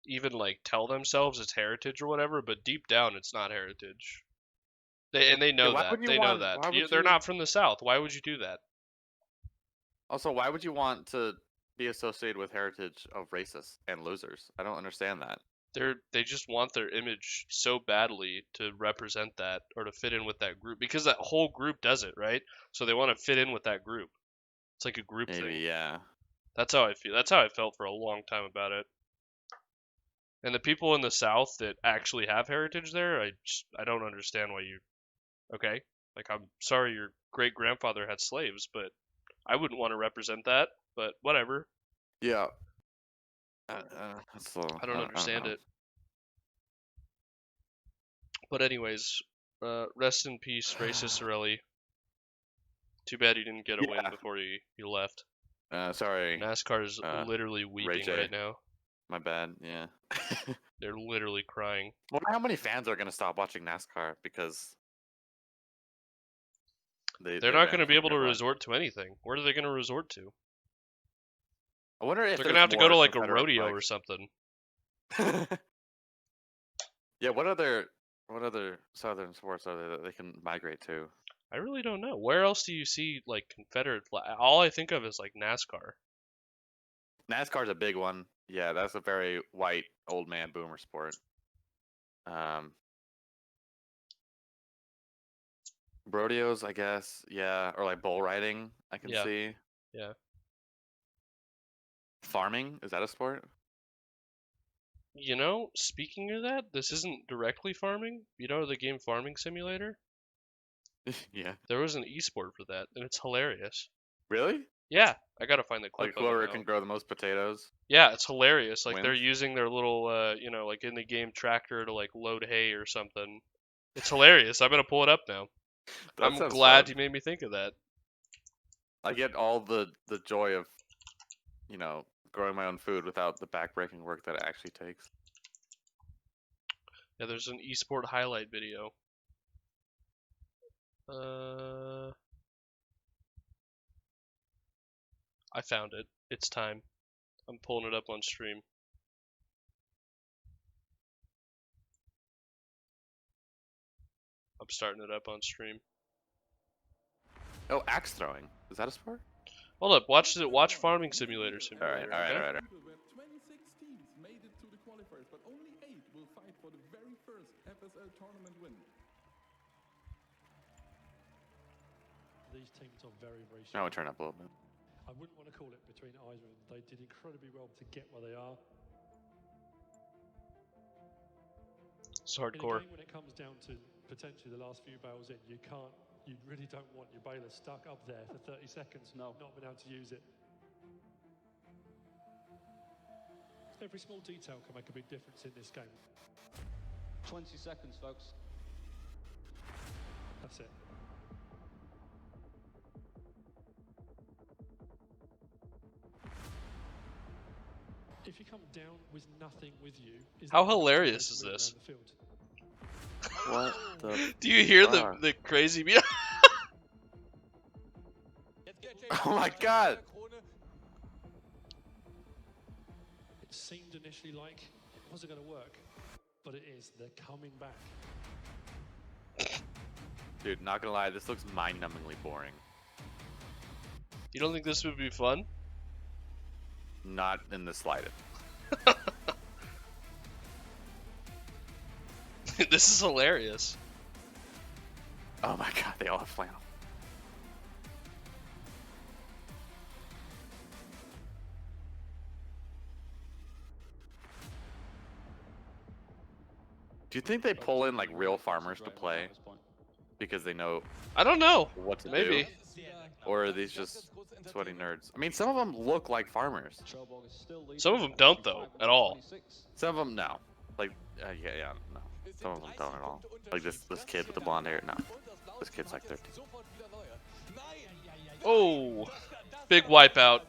even like tell themselves it's heritage or whatever, but deep down it's not heritage. They know why that. wouldn't you They know want? that. Why would They're you? not from the South. Why would you do that? Also, why would you want to be associated with heritage of racists and losers? I don't understand that. They just want their image so badly to represent that or to fit in with that group because that whole group does it, right? So they want to fit in with that group. It's like a group Maybe, thing. yeah. That's how I feel. That's how I felt for a long time about it. And the people in the South that actually have heritage there, I don't understand why you. Okay, like I'm sorry your great grandfather had slaves, but I wouldn't want to represent that. But whatever. Yeah. So, I don't understand it. But anyways, rest in peace, Ray Ciccarelli. Too bad he didn't get a win before he left. Sorry. NASCAR is literally weeping right now. My bad. Yeah. They're literally crying. Wonder how many fans are gonna stop watching NASCAR because they're not going to be able to resort to anything. What are they going to resort to? I wonder if they're going to have to go to like a rodeo or something. Yeah. What other southern sports are there that they can migrate to? I really don't know. Where else do you see like Confederate flag? All I think of is like NASCAR. NASCAR's a big one. Yeah, that's a very white old man boomer sport. Rodeos, I guess. Yeah, or like bull riding. I can see. Yeah. Farming, is that a sport? Speaking of that, this isn't directly farming. You know the game Farming Simulator? Yeah. There was an esport for that, and it's hilarious. Really? Yeah, I gotta find the clip. Like whoever can grow the most potatoes. Yeah, it's hilarious. Like they're wins? using their little, like in the game tractor to like load hay or something. It's hilarious. I'm gonna pull it up now. I'm glad you made me think of that. I get all the joy of, growing my own food without the backbreaking work that it actually takes. Yeah, there's an esport highlight video. I found it. It's time. I'm pulling it up on stream. I'm starting it up on stream. Oh, axe throwing. Is that a sport? Hold up. Watch Farming Simulator. All right. 26 teams made it to the qualifiers, but only 8 will fight for the very first FSL tournament win. These teams are very, very I strong. would turn up a little bit. I wouldn't want to call it between eyes with them. They did incredibly well to get where they are. It's hardcore. In a game when it comes down to potentially the last few bales in, you really don't want your baler stuck up there for 30 seconds, not being able to use it. Every small detail can make a big difference in this game. 20 seconds, folks. That's it. If you come down with nothing with you, how hilarious is this? What the? Do you hear the crazy beat? Oh my god! It seemed initially like it wasn't going to work, but it is. They're coming back. Dude, not gonna lie, this looks mind-numbingly boring. You don't think this would be fun? Not in the slightest. This is hilarious. Oh my god, they all have flannel. Do you think they pull in like real farmers to play because they know I don't know. what to Maybe. do, or are these just sweaty nerds? I mean, some of them look like farmers. Some of them don't though at all. Some of them no. Like yeah, no. Some of them don't at all. Like this kid with the blonde hair. No, this kid's like 13. Oh, big wipeout.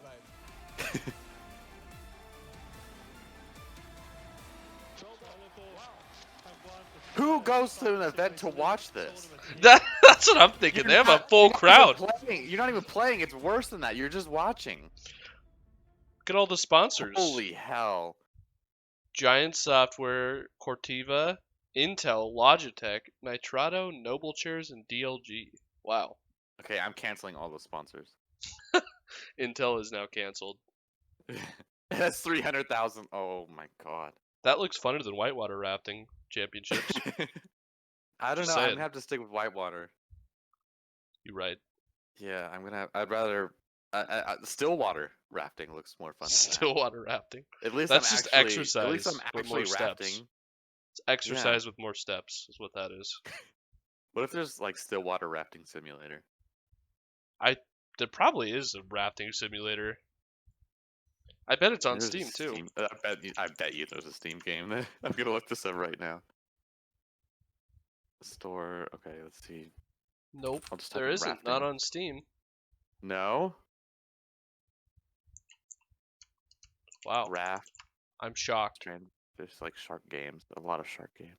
Who goes to an event to watch this? That's what I'm thinking. They have a full crowd. You're not even playing. It's worse than that. You're just watching. Look at all the sponsors. Holy hell. Giant Software, Cortiva, Intel, Logitech, Nitrado, Noble Chairs, and DLG. Wow. Okay, I'm canceling all those sponsors. Intel is now canceled. That's 300,000. Oh my god. That looks funner than whitewater rafting championships. I don't Just know. I'm saying. gonna have to stick with whitewater. You're right. Yeah, I'd rather. Stillwater rafting looks more fun. Stillwater rafting. At least That's I'm just actually, exercise At least I'm with actually more rafting. steps. It's exercise with more steps, is what that is. What if there's like Stillwater rafting simulator? There probably is a rafting simulator. I bet it's on There's a Steam too. Steam- I bet you there's a Steam game. I'm gonna look this up right now. Store. Okay, let's see. Nope, I'll just type there in isn't. Not rafting. on Steam. No. Wow, Raft. I'm shocked. There's like shark games. A lot of shark games.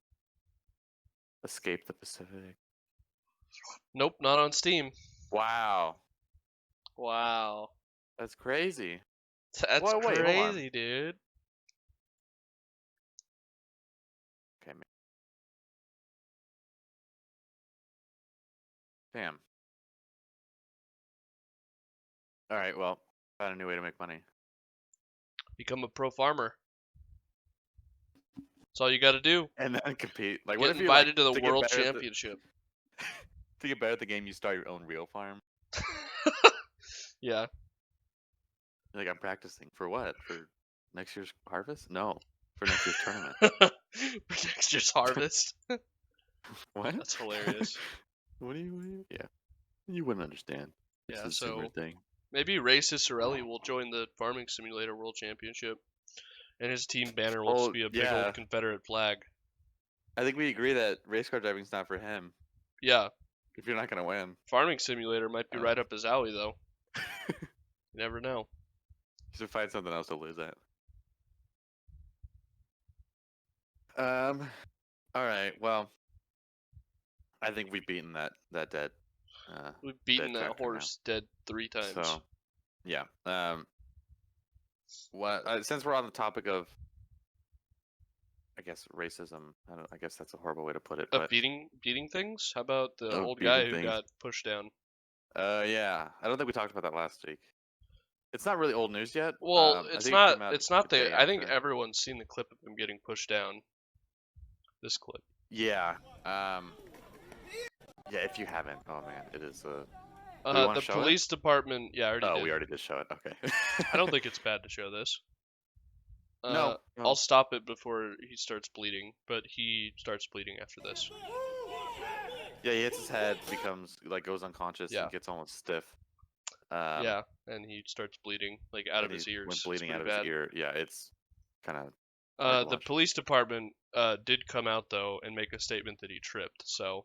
Escape the Pacific. Nope, not on Steam. Wow. Wow, That's crazy. that's Whoa, wait, hold on. crazy, dude. Okay. Damn. All right. Well, found a new way to make money. Become a pro farmer. That's all you got to do. And then compete. Like, Get what if you invited to like, the get world better at championship. to get better at the game, you start your own real farm. Yeah. You're like, I'm practicing for what? For next year's harvest? No, for next year's tournament. For next year's harvest. What? That's hilarious. What do you? Yeah, you wouldn't understand. It's Yeah, a similar so thing. maybe Ray Cicerelli will join the Farming Simulator World Championship, and his team banner will just be a big yeah. old Confederate flag. I think we agree that race car driving's not for him. Yeah, If you're not gonna win, Farming Simulator might be right up his alley, though. You never know. you should find something else to lose at. All right. Well, I think we've beaten that dead. We've beaten Dead that tractor horse dead 3 times. So, yeah. Since we're on the topic of, I guess, racism. I guess that's a horrible way to put it. Of But beating Oh, things? How about the old beating guy who things. got pushed down? yeah. I don't think we talked about that last week. It's not really old news yet. Well, I it's think it came not. out It's not the day the. I think after. everyone's seen the clip of him getting pushed down. This clip. Yeah. Yeah. If you haven't, oh man, it is. Do we wanna The show it? police department. Yeah, I already Oh, did. we already did show it. Okay. I don't think it's bad to show this. No. I'll stop it before he starts bleeding, but he starts bleeding after this. Yeah, he hits his head, becomes like goes unconscious, Yeah. and gets almost stiff. Yeah, and he starts bleeding like out of and his he ears. went It's bleeding out of pretty his bad. ear. Yeah, it's kind of. hard to The watch. police department did come out though and make a statement that he tripped, so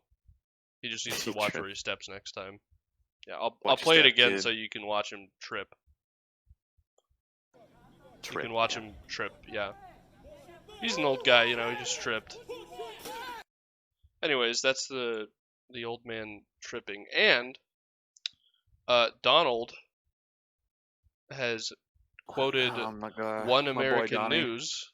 he just needs to He watch tripped. where he steps next time. Yeah, I'll Watch your play it step, again kid. so you can watch him trip. Trip, You can watch yeah. him trip. Yeah, he's an old guy, you know. He just tripped. Anyways, that's the old man tripping, and Donald has quoted Oh my God. One My boy American Donnie. News,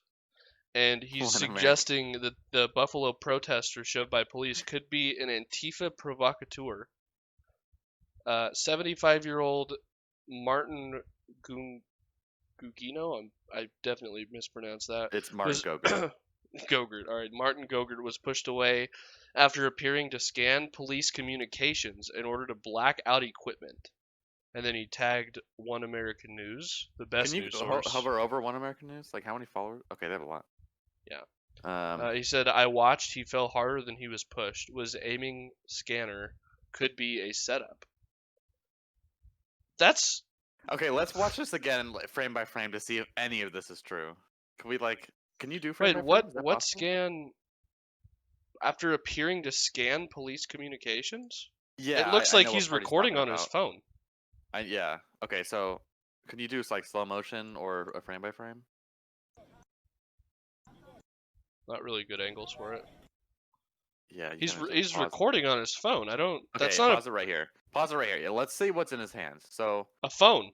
and he's One American. suggesting that the Buffalo protester shoved by police could be an Antifa provocateur. 75-year-old Martin Gugino, I definitely mispronounced that. It's Martin was- Gogurt. Gogurt, all right. Martin Gogurt was pushed away after appearing to scan police communications in order to black out equipment. And then he tagged One American News, the best Can you news source. hover over One American News? Like how many followers? Okay, they have a lot. Yeah. He said, I watched, he fell harder than he was pushed. Was aiming scanner. Could be a setup. That's... Okay, let's watch this again frame by frame to see if any of this is true. Can we can you do frame Wait, by frame? what Is that what possible? scan... After appearing to scan police communications? Yeah, It looks I like know what he's part recording talking on his about. phone. Yeah. Okay, so can you do slow motion or a frame by frame? Not really good angles for it. Yeah, you He's kinda just he's pause it. recording on his phone. I don't... Okay, That's not pause it right here. Pause it right here. Yeah, let's see what's in his hands. So a phone.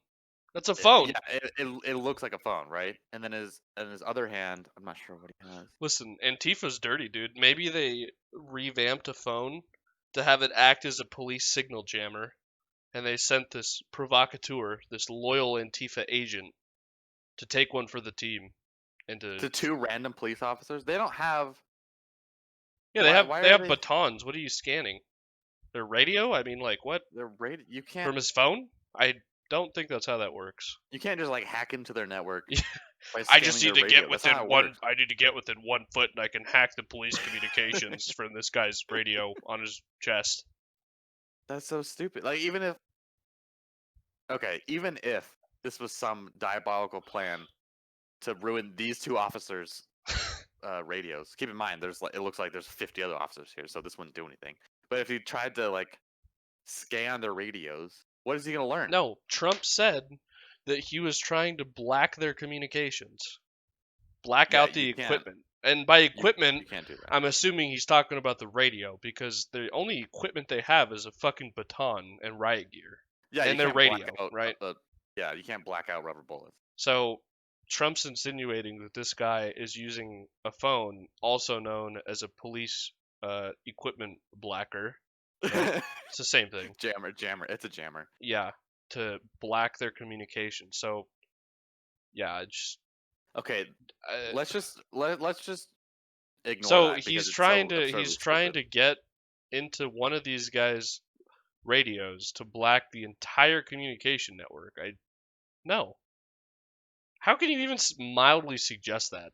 That's a phone. yeah, it looks like a phone, right? And then his other hand, I'm not sure what he has. Listen, Antifa's dirty, dude. Maybe they revamped a phone to have it act as a police signal jammer, and they sent this provocateur, this loyal Antifa agent, to take one for the team, and To 2 random police officers, they don't have. yeah, they why have are they? batons. What are you scanning? Their radio? I mean, like what? They're rated. You can't. From his phone? I don't think that's how that works. You can't just hack into their network. By I just scanning need their to radio. get That's within not how it one. works. I need to get within 1 foot, and I can hack the police communications from this guy's radio on his chest. That's so stupid. Even if. Okay, even if this was some diabolical plan to ruin these 2 officers' radios. Keep in mind, it looks like there's 50 other officers here, so this wouldn't do anything. But if he tried to scan their radios, what is he gonna learn? No, Trump said that he was trying to black their communications, black Yeah, out the you can't- equipment. And by You equipment, can't do that. I'm assuming he's talking about the radio, because the only equipment they have is a fucking baton and riot gear. Yeah, and you their can't black radio, out, right? Yeah, you can't black out rubber bullets. So Trump's insinuating that this guy is using a phone, also known as a police equipment blacker. It's the same thing. Jammer. It's a jammer. Yeah, to black their communication. So, yeah, Okay, let's just ignore so that. he's trying to get into one of these guys' radios to black the entire communication network. No. How can you even mildly suggest that?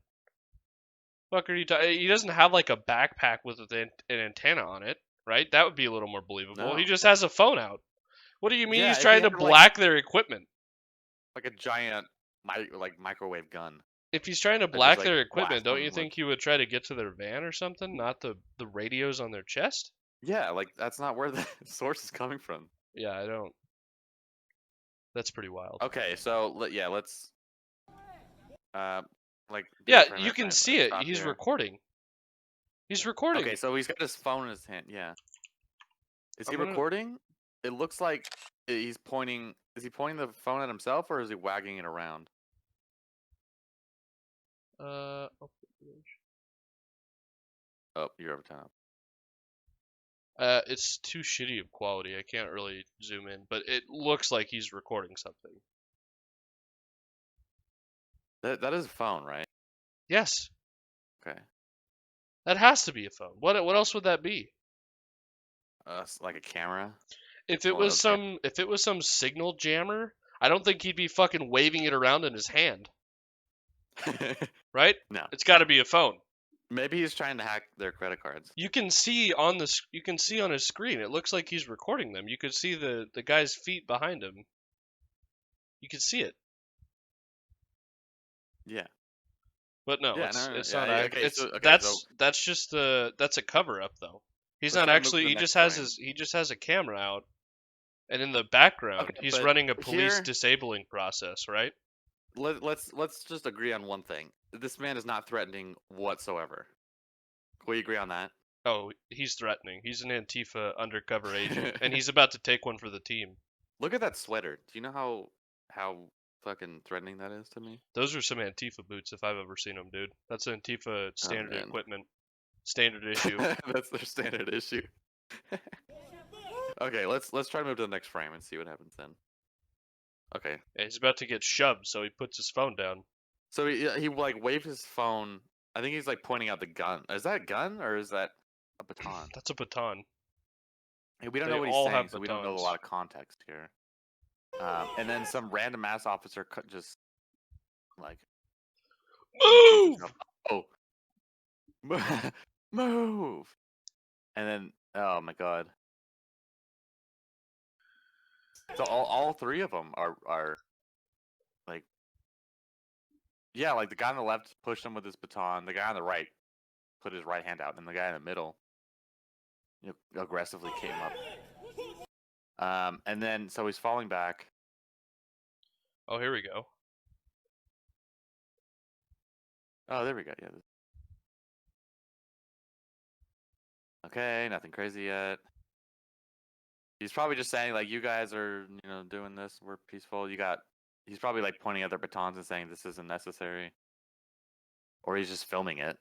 Fuck are you he doesn't have a backpack with an antenna on it, right? That would be a little more believable. No. He just has a phone out. What do you mean Yeah, he's if trying he to had, black their equipment? Like a giant microwave gun. If he's trying to just, black their blast equipment, don't them you with- think he would try to get to their van or something, not the radios on their chest? Yeah, that's not where the source is coming from. Yeah, I don't. That's pretty wild. Okay, so let's do a Yeah, frame you by can frame. see it. Stop He's here. recording. He's recording. Okay, so he's got his phone in his hand. Yeah. Is he I'm gonna- recording? It looks like he's pointing. Is he pointing the phone at himself, or is he wagging it around? Oh, Oh, you're over time. it's too shitty of quality. I can't really zoom in, but it looks like he's recording something. That is a phone, right? Yes, Okay. that has to be a phone. What else would that be? Like a camera. If it One of was those some signal jammer, I don't think he'd be fucking waving it around in his hand, right? No. It's got to be a phone. Maybe he's trying to hack their credit cards. You can see on his screen. It looks like he's recording them. You could see the guy's feet behind him. You can see it. Yeah. But no, Yeah, it's no, it's yeah, not. yeah, Act- okay, it's so- okay, that's just that's a cover up though. He's Let's not try to move to actually. the He next just has frame. he just has a camera out, and in the background Okay, he's but running a police here- disabling process, right? Let's just agree on one thing. This man is not threatening whatsoever. Can we agree on that? Oh, he's threatening. He's an Antifa undercover agent, and he's about to take one for the team. Look at that sweater. Do you know how fucking threatening that is to me? Those are some Antifa boots if I've ever seen them, dude. That's Antifa standard man. equipment, standard issue. That's their standard issue. Okay, let's try to move to the next frame and see what happens then. Okay, Yeah, he's about to get shoved, so he puts his phone down. so he waved his phone. I think he's pointing out the gun. Is that a gun or is that a baton? That's a baton. Hey, we don't They know what he's all saying, have so we don't know a batons. lot of context here. And then some random ass officer just Move! Oh, Move. And then, oh my god. So all three of them are like, yeah, like the guy on the left pushed him with his baton. The guy on the right put his right hand out, and the guy in the middle, aggressively came up. And then so he's falling back. Oh, here we go. Oh, there we go. Yeah. Okay, nothing crazy yet. He's probably just saying like, you guys are, doing this. We're peaceful. He's probably like pointing at their batons and saying this isn't necessary. Or he's just filming it.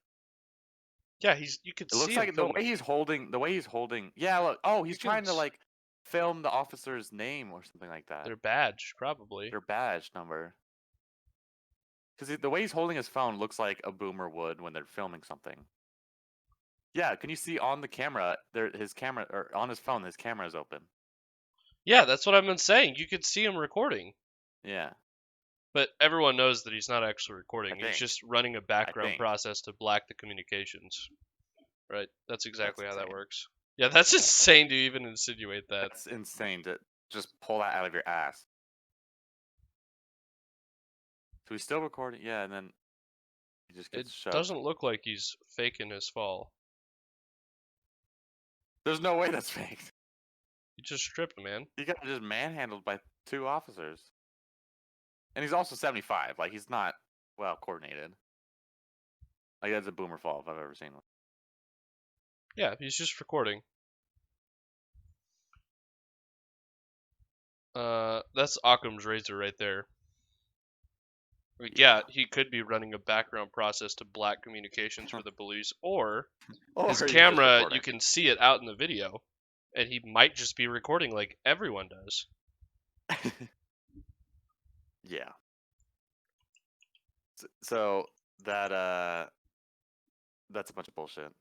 Yeah, you could It see looks him like the way he's holding. Yeah, look. Oh, he's trying to like film the officer's name or something like that. Their badge, probably. Their badge number. Because the way he's holding his phone looks like a boomer would when they're filming something. Yeah, can you see on the camera his camera, or on his phone his camera is open? Yeah, that's what I've been saying. You could see him recording. Yeah. But everyone knows that he's not actually recording. I He's think. just running a background think. process to black the communications. Right? That's exactly That's how that insane. works. Yeah, that's insane to even insinuate that. That's insane to just pull that out of your ass. So he's still recording, yeah, and then he just It gets shoved. doesn't look like he's faking his fall. There's no way that's fake. He just stripped, man. He got just manhandled by 2 officers. And he's also 75. Like, he's not well coordinated. Like, that's a boomer fall if I've ever seen one. Yeah, he's just recording. That's Occam's razor right there. Like, yeah, he could be running a background process to black communications for the police, or his he's just camera, recording. you can see it out in the video, and he might just be recording like everyone does. Yeah. So that's a bunch of bullshit.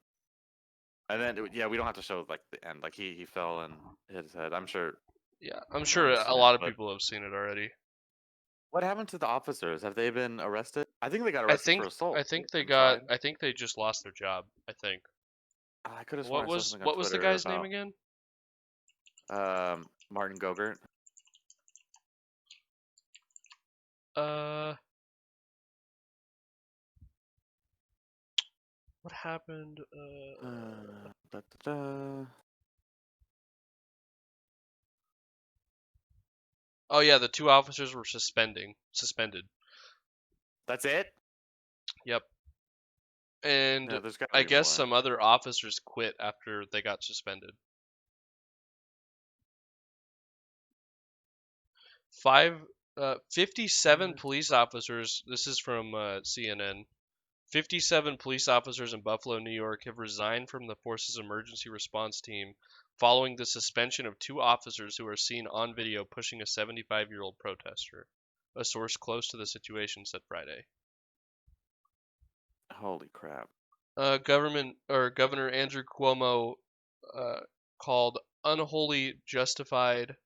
And then we don't have to show like the end. Like he fell and hit his head. I'm sure. Yeah, I'm sure a lot of people have seen it already. What happened to the officers? Have they been arrested? I think they got arrested for assault. I think they and got. tried. I think they just lost their job. I think. I could have sworn What I saw something on what was the Twitter guy's name again? Martin Gogurt. What happened? Oh yeah, the 2 officers were suspended. That's it? Yep. And Yeah, there's gotta I be guess more. some other officers quit after they got suspended. 57 police officers. This is from CNN. 57 police officers in Buffalo, New York have resigned from the force's emergency response team following the suspension of 2 officers who are seen on video pushing a 75-year-old protester. A source close to the situation said Friday. Holy crap. Governor Andrew Cuomo called unholy, justified,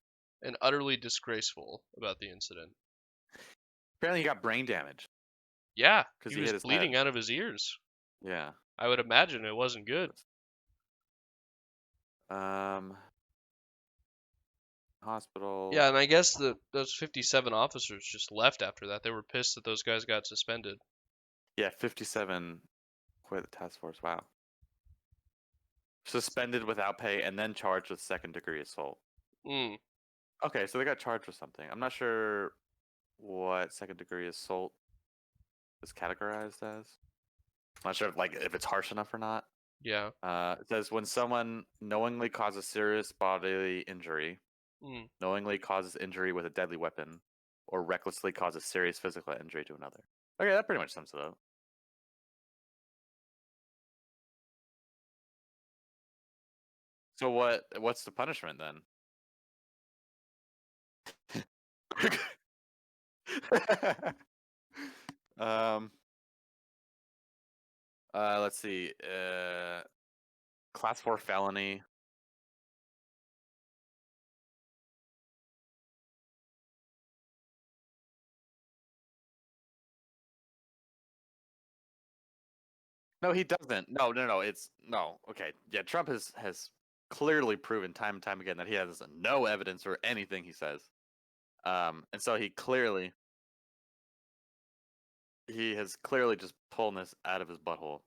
and utterly disgraceful about the incident. Apparently he got brain damage. Yeah, Because he was bleeding out of his ears. Yeah. I would imagine it wasn't good. Hospital. Yeah, and I guess those 57 officers just left after that. They were pissed that those guys got suspended. Yeah, 57 quit the task force. Wow. Suspended without pay and then charged with 2nd-degree assault. Okay, so they got charged with something. I'm not sure what 2nd-degree assault is categorized as. I'm not sure if it's harsh enough or not. Yeah. It says when someone knowingly causes serious bodily injury, knowingly causes injury with a deadly weapon, or recklessly causes serious physical injury to another. Okay, that pretty much sums it up. So what's the punishment then? Let's see. Class 4 felony. No, he doesn't. No. It's no. Okay. Yeah, Trump has clearly proven time and time again that he has no evidence for anything he says. And so he has clearly just pulling this out of his butthole.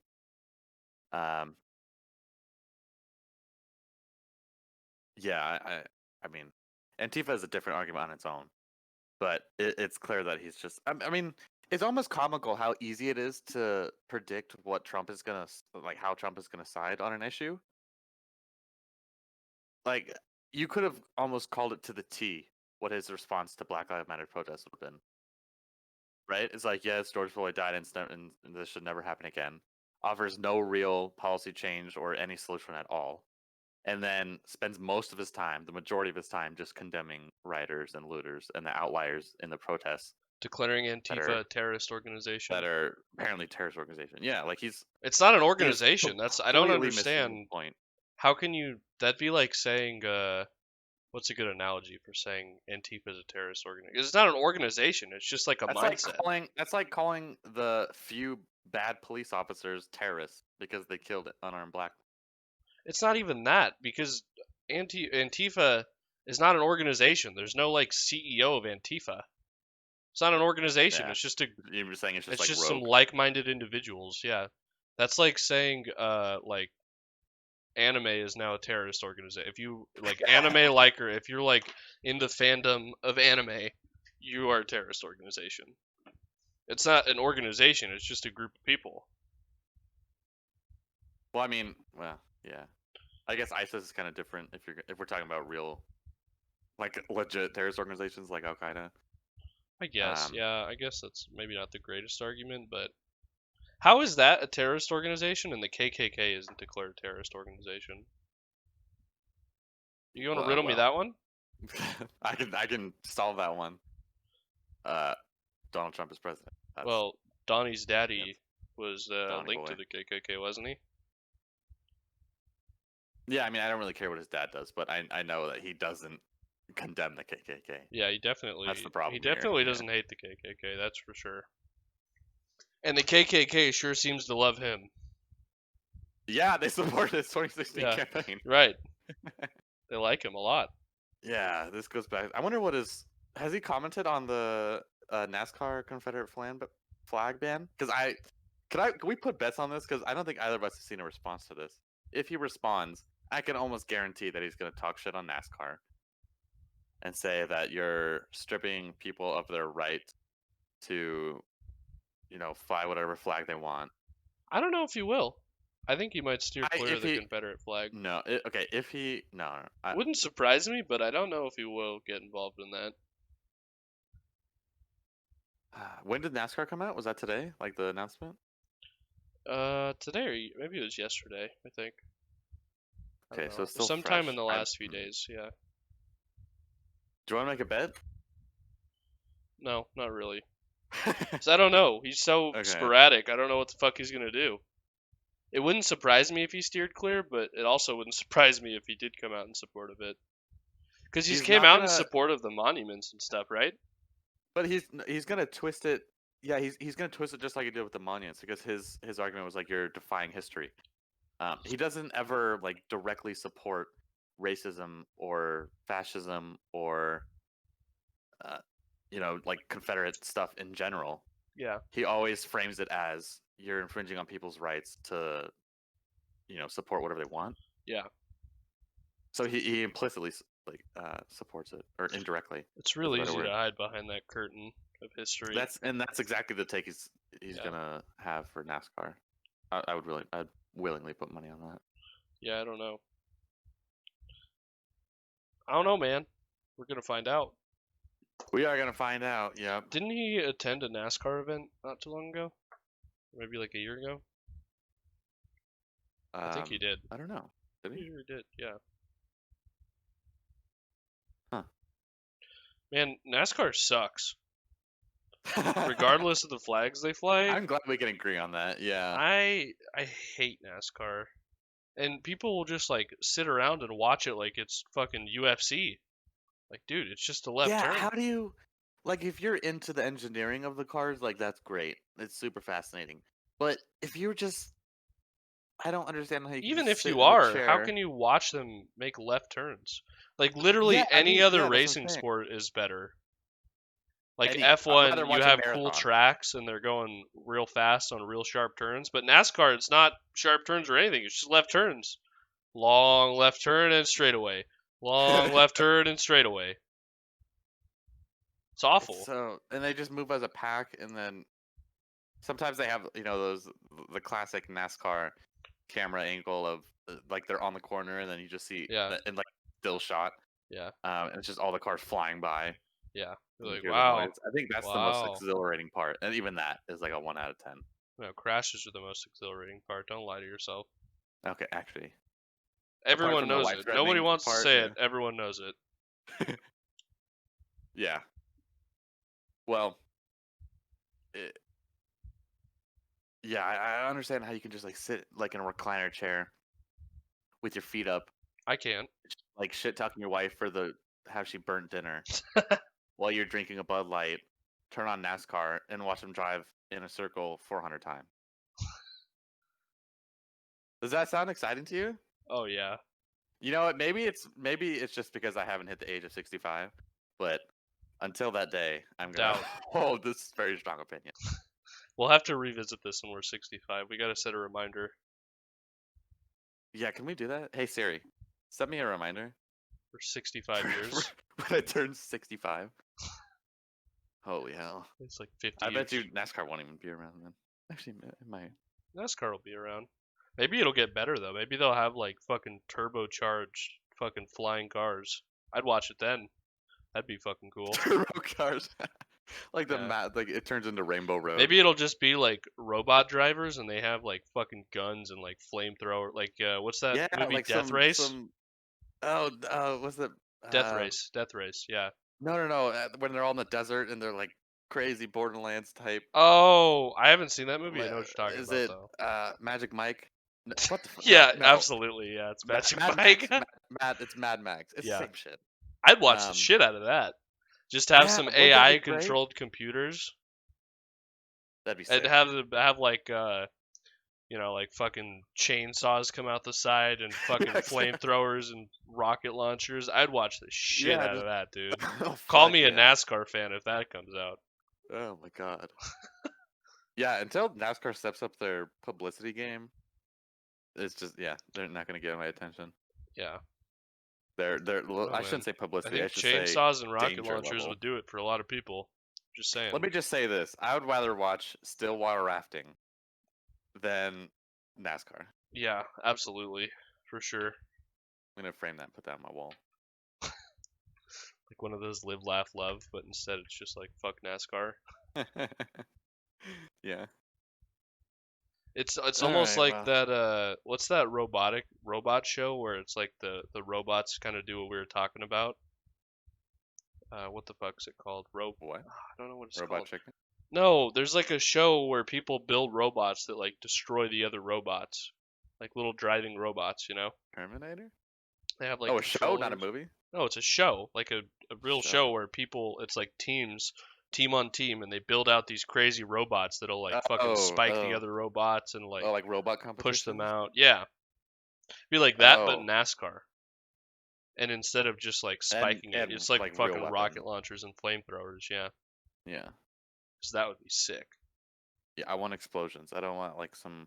Um. Yeah. I mean, Antifa is a different argument on its own, but it's clear that he's just. I mean, it's almost comical how easy it is to predict what Trump is gonna how Trump is gonna side on an issue. Like, you could have almost called it to the T what his response to Black Lives Matter protests would have been. Right? It's like, yes, George Floyd died and this should never happen again. Offers no real policy change or any solution at all. And then spends most of his time, the majority of his time, just condemning rioters and looters and the outliers in the protests Declaring Antifa a terrorist organization. that are apparently terrorist organization. Yeah, like It's not an organization. I don't completely missing the understand. point. How can you? That'd be like saying, what's a good analogy for saying Antifa is a terrorist organization? It's not an organization. It's just like a mindset. That's like calling the few bad police officers terrorists because they killed unarmed black. It's not even that, because Antifa is not an organization. There's no like CEO of Antifa. It's not an organization. Yeah. It's just You're saying it's just it's like just rogue. some like-minded individuals. Yeah, that's like saying like anime is now a terrorist organization. If you like anime liker, if you're like in the fandom of anime, you are a terrorist organization. It's not an organization. It's just a group of people. Well, I mean, yeah. I guess ISIS is kind of different if we're talking about real, like legit terrorist organizations like Al Qaeda. I guess, yeah. I guess that's maybe not the greatest argument, but how is that a terrorist organization and the KKK isn't declared a terrorist organization? You want to riddle me that one? I can solve that one. Donald Trump is president. Well, Donnie's daddy was linked boy. to the KKK, wasn't he? Yeah, I mean, I don't really care what his dad does, but I know that he doesn't condemn the KKK. Yeah, he definitely. That's the problem. He definitely doesn't hate the KKK. That's for sure. And the KKK sure seems to love him. Yeah, they supported his 2016 campaign. Right. They like him a lot. Yeah, this goes back. I wonder has he commented on the NASCAR Confederate flag ban? Because can we put bets on this? Because I don't think either of us has seen a response to this. If he responds, I can almost guarantee that he's going to talk shit on NASCAR and say that you're stripping people of their right to, fly whatever flag they want. I don't know if he will. I think he might steer clear of the Confederate flag. No, if he no, wouldn't surprise me, but I don't know if he will get involved in that. When did NASCAR come out? Was that today? Like the announcement? Today or maybe it was yesterday. I think. Okay, so it's still sometime fresh. in the last few days. Yeah. Do you want to make a bet? No, not really. Because I don't know. He's so sporadic. I don't know what the fuck he's gonna do. It wouldn't surprise me if he steered clear, but it also wouldn't surprise me if he did come out in support of it. Because he came out in support of the monuments and stuff, right? But he's gonna twist it. Yeah, he's gonna twist it just like he did with the monuments, because his argument was like, you're defying history. He doesn't ever like directly support racism or fascism or like Confederate stuff in general. Yeah. He always frames it as you're infringing on people's rights to, support whatever they want. Yeah. So he implicitly supports it, or indirectly. It's really easy to hide behind that curtain of history. That's exactly the take he's gonna have for NASCAR. I'd willingly put money on that. Yeah, I don't know. I don't know, man. We're gonna find out. We are gonna find out. Yep. Didn't he attend a NASCAR event not too long ago? Maybe like a year ago. I think he did. I don't know. Did he? He did. Yeah. Huh. Man, NASCAR sucks. Regardless of the flags they fly. I'm glad we can agree on that. Yeah. I hate NASCAR. And people will just like sit around and watch it like it's fucking UFC. Like, dude, it's just a left turn. Yeah, how do you if you're into the engineering of the cars, like that's great. It's super fascinating. But if you're just I don't understand how you can Even just if sit you in a are, how chair. can you watch them make left turns? Like literally Yeah, I any mean, other yeah, that's what I'm racing saying. sport is better. Like I'd rather F1, you watch a have cool marathon. tracks and they're going real fast on real sharp turns. But NASCAR, it's not sharp turns or anything. It's just left turns. Long left turn and straightaway. Long left turn and straightaway. It's awful. So, and they just move as a pack, and then sometimes they have, the classic NASCAR camera angle of like they're on the corner, and then you just see Yeah. in like still shot, Yeah. and it's just all the cars flying by. Yeah. And You're you like, hear the wow. noise. I think that's the most Wow. exhilarating part, and even that is like a 1 out of 10. No, crashes are the most exhilarating part. Don't lie to yourself. Okay, actually, Everyone from the knows it. Nobody life-threatening wants to part, say yeah. it. Everyone knows it. Yeah. Well, yeah, I understand how you can just like sit like in a recliner chair with your feet up, I can't. like shit talking your wife for how she burnt dinner while you're drinking a Bud Light, turn on NASCAR and watch them drive in a circle 400 times. Does that sound exciting to you? Oh yeah. You know what? Maybe it's just because I haven't hit the age of 65, but until that day, I'm gonna Doubt. hold this very strong opinion. We'll have to revisit this when we're 65. We gotta set a reminder. Yeah, can we do that? Hey Siri, set me a reminder For 65 years. when I turn 65. Holy hell! It's like 50 I bet you years. NASCAR won't even be around then. Actually, it might. NASCAR will be around. Maybe it'll get better though. Maybe they'll have like fucking turbocharged fucking flying cars. I'd watch it then. That'd be fucking cool. Turbo cars, like the Yeah. like it turns into Rainbow Road. Maybe it'll just be like robot drivers and they have like fucking guns and like flamethrower. Like what's that yeah, movie? like Death some Race. what's the Death Race. Death Race. Yeah. No. When they're all in the desert and they're like crazy Borderlands type. Oh, I haven't seen that movie. I know what you're talking Is about it though. Magic Mike? What the fuck? Yeah, no. absolutely. Yeah, it's Magic Mike. It's Mad Max. It's Yeah. the same shit. I'd watch the shit out of that. Just have some wouldn't that be AI great? controlled computers. That'd be And sick. have like like fucking chainsaws come out the side and fucking flamethrowers and rocket launchers. I'd watch the shit out of that, dude. Oh, Call fuck me a yeah. NASCAR fan if that comes out. Oh my god. Yeah, until NASCAR steps up their publicity game, it's just they're not gonna get my attention. Yeah. They're Oh, I shouldn't say I publicity. think I should say chainsaws and rocket danger launchers level. would do it for a lot of people. Just saying. Let me just say this: I would rather watch stillwater rafting than NASCAR. Yeah, absolutely. For sure. I'm gonna frame that and put that on my wall. Like one of those live, laugh, love, but instead it's just like fuck NASCAR. Yeah. It's All almost right, like well. that what's that robot show where it's like the robots kind of do what we were talking about? What the fuck's it called? What? I don't know what it's Robot called. chicken? No, there's like a show where people build robots that like destroy the other robots. Like little driving robots, you know? Terminator? They have like Oh, a show, not a controllers. movie? No, it's a show, like a real Show. show where people, it's like team on team, and they build out these crazy robots that'll like fucking spike the other robots and like like robot competition? push them out. Yeah, be like that, but Oh. NASCAR. And instead of just like spiking and, it, it's like, like, fucking real rocket weapon. launchers and flamethrowers. Yeah, Yeah. so that would be sick. Yeah, I want explosions. I don't want like some.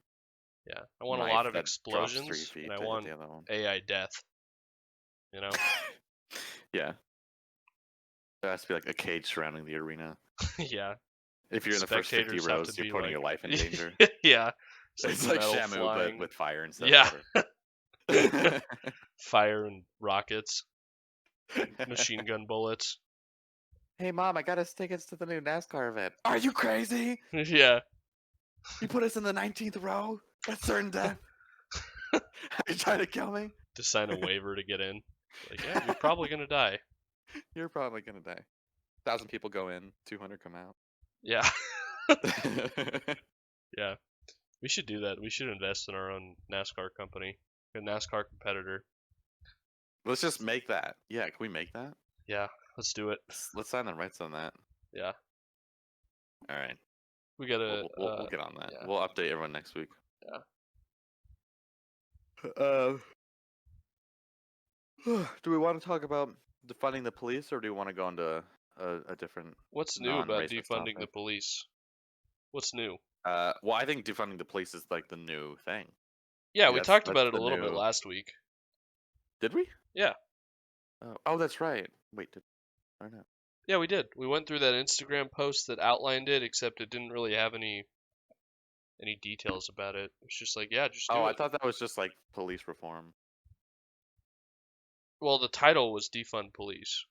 Yeah, I want a knife lot of that drops 3 explosions, feet and I to hit want the other one. AI death. You know? Yeah. There has to be like a cage surrounding the arena. Yeah. If you're in the first 50 Spectators have rows, to you're be putting your like- life in danger. Yeah. It's like metal Shamu, flying. but with fire instead Yeah. of water. Fire and rockets, machine gun bullets. Hey, Mom, I got us tickets to the new NASCAR event. Are you crazy? Yeah. You put us in the 19th row? That's certain death. Are you trying to kill me? To sign a waiver to get in. Like, yeah, you're probably gonna die. You're probably going to die. 1,000 people go in, 200 come out. Yeah. Yeah. We should do that. We should invest in our own NASCAR company. A NASCAR competitor. Let's just make that. Yeah, can we make that? Yeah, let's do it. Let's sign the rights on that. Yeah. All right. We gotta We'll get on that. yeah. We'll update everyone next week. Yeah. Do we want to talk about defunding the police, or do we want to go into a different What's new about non-racist defunding the topic? police? What's new? Well, I think defunding the police is like the new thing. Yeah, we talked That's about it a the little bit new. last week. Did we? Yeah. Oh, that's right. Wait, did or no? Yeah, we did. We went through that Instagram post that outlined it, except it didn't really have any details about it. It's just like, yeah, just do Oh, I it. thought that was just like police reform. Well, the title was defund police,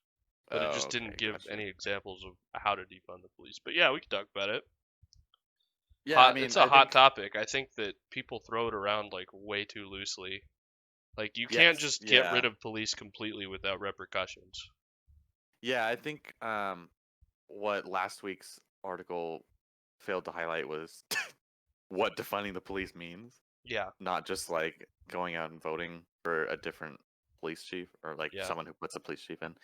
but it Oh, just okay, didn't give gotcha. any examples of how to defund the police. But yeah, we can talk about it. Yeah, I mean, It's a hot topic. I think that people throw it around like way too loosely. Like you can't Yes, just get yeah. rid of police completely without repercussions. Yeah, I think what last week's article failed to highlight was what defunding the police means. Yeah. Not just like going out and voting for a different police chief or like Yeah. someone who puts a police chief in.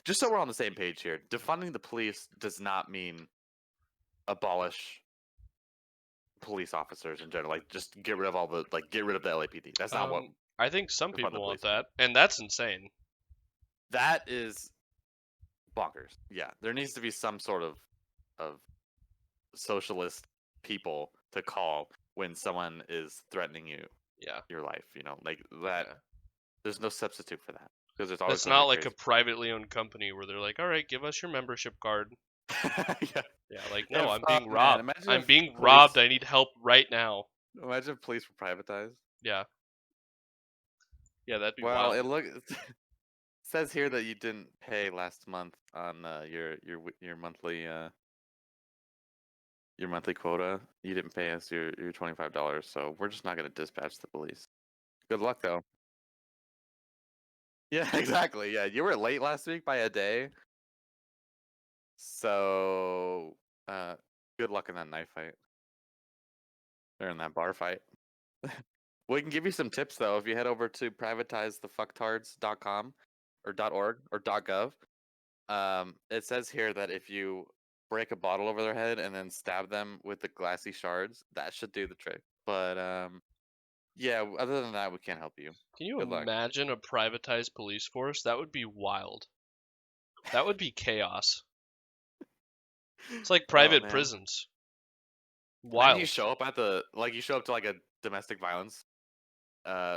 Just so we're on the same page here, defunding the police does not mean abolish police officers in general. Like just get rid of all the get rid of the LAPD. That's not what I think some defund the people want police means. that, and that's insane. That is bonkers. Yeah, there needs to be some sort of socialist people to call when someone is threatening you, Yeah. your life. You know, like that. Yeah. There's no substitute for that because there's always That's gonna not be like a privately owned company where they're like, all right, give us your membership card. yeah. Yeah, like, Yeah, no, I'm fuck, being man. robbed. Imagine I'm if being police- robbed. I need help right now. Imagine if police were privatized. Yeah. Yeah, that'd be Well, wild. it says here that you didn't pay last month on your monthly quota. You didn't pay us your $25, so we're just not gonna dispatch the police. Good luck though. Yeah, exactly. Yeah, you were late last week by a day. So, good luck in that knife fight. Or in that bar fight. We can give you some tips though if you head over to privatizethefucktards.com or .org or .gov. It says here that if you break a bottle over their head and then stab them with the glassy shards, that should do the trick. But yeah, other than that, we can't help you. Can you Good luck. imagine a privatized police force? That would be wild. That would be chaos. It's like private man. prisons. Then Wild. you show up at you show up to like a domestic violence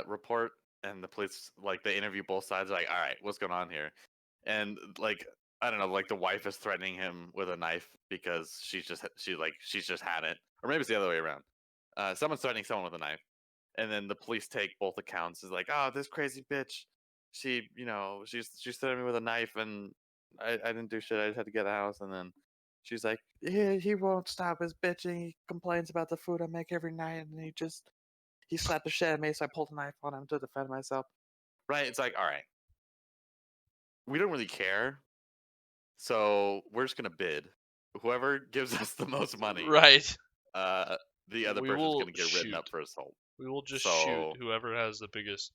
report, and the police they interview both sides. Like, all right, what's going on here? And I don't know, the wife is threatening him with a knife because she's just had it, or maybe it's the other way around. Someone's threatening someone with a knife, and then the police take both accounts. Is like, oh, this crazy bitch, she's threatening me with a knife, and I didn't do shit. I just had to get out of the house, and then she's like, he won't stop his bitching. He complains about the food I make every night, and he slapped the shit out of me, so I pulled a knife on him to defend myself. Right? It's like, all right, we don't really care, so we're just gonna bid. Whoever gives us the most money, Right. the other We person's will gonna get written up shoot. for assault. We will just So- shoot whoever has the biggest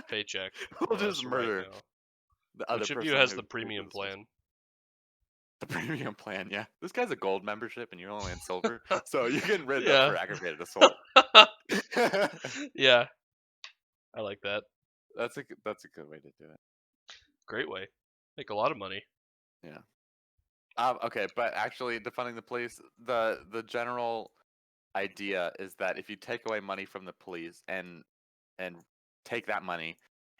paycheck. We'll for just us right murder now. the other Which of person you has who- the who premium did this first. plan? The premium plan, yeah. This guy's a gold membership, and you're only in silver, so you're getting written Yeah. up for aggravated assault. Yeah. I like that. That's a good way to do it. Great way. Make a lot of money. Okay, but actually, defunding the police, the general idea is that if you take away money from the police and take that money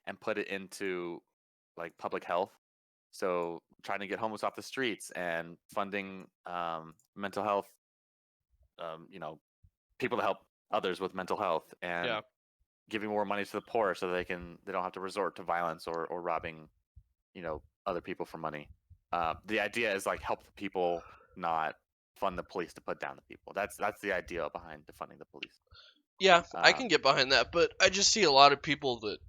and put it into public health, so trying to get homeless off the streets and funding mental health, people to help others with mental health, and Yeah. giving more money to the poor so they don't have to resort to violence or robbing other people for money. The idea is help the people, not fund the police to put down the people. That's the idea behind defunding the police. Yeah, I can get behind that, but I just see a lot of people that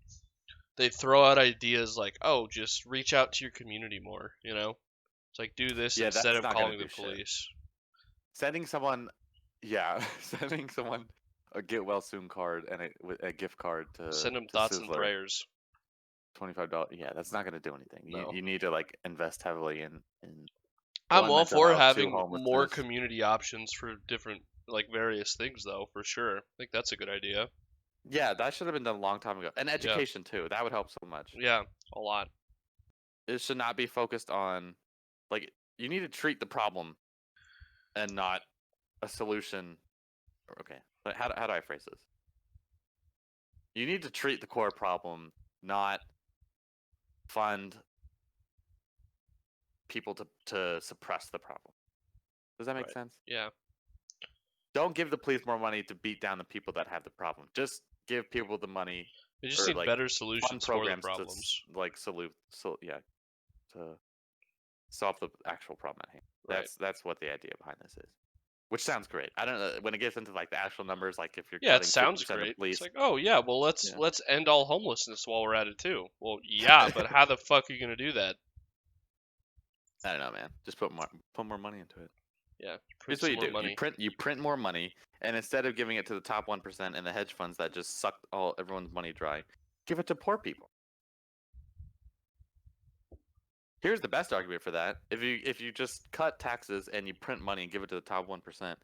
they throw out ideas like, "Oh, just reach out to your community more," It's like do this Yeah, instead that's of not gonna calling the do shit. police. Sending someone a get well soon card and a gift card to Send them to thoughts and Sizzler, prayers. $25. Yeah, that's not gonna do anything. No. You need to invest heavily in. I'm one, all mental for health, two, having more homelessness. community options for different various things though, for sure. I think that's a good idea. Yeah, that should have been done a long time ago. And education too. That would help so much. Yeah, a lot. It should not be focused on, like, you need to treat the problem and not a solution. Okay, but how do I phrase this? You need to treat the core problem, not fund people to suppress the problem. Does that make sense? Yeah. Don't give the police more money to beat down the people that have the problem. Just give people the money. They just or, need like, better fund solutions for the programs problems. to solve the actual problem at hand. Right. That's what the idea behind this is. Which sounds great. I don't know when it gets into like the actual numbers, like if you're Yeah, it cutting sounds 50% of great. police, It's like, oh yeah, well let's Yeah. let's end all homelessness while we're at it too. Well, yeah, but how the fuck are you gonna do that? I don't know, man. Just put more money into it. Yeah, Here's what you do: you print more money, and instead of giving it to the top 1% and the hedge funds that just suck everyone's money dry, give it to poor people. Here's the best argument for that: if you just cut taxes and you print money and give it to the top 1%,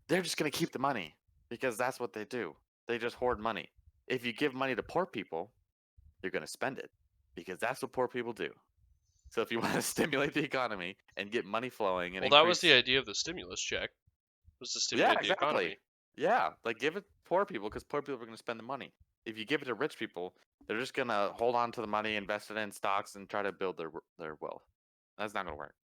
they're just gonna keep the money because that's what they do. They just hoard money. If you give money to poor people, you're gonna spend it because that's what poor people do. So if you want to stimulate the economy and get money flowing, and Well, that was the idea of the stimulus check. Was to stimulate the economy. Yeah, like give it to poor people because poor people are going to spend the money. If you give it to rich people, they're just going to hold on to the money, invest it in stocks, and try to build their wealth. That's not going to work.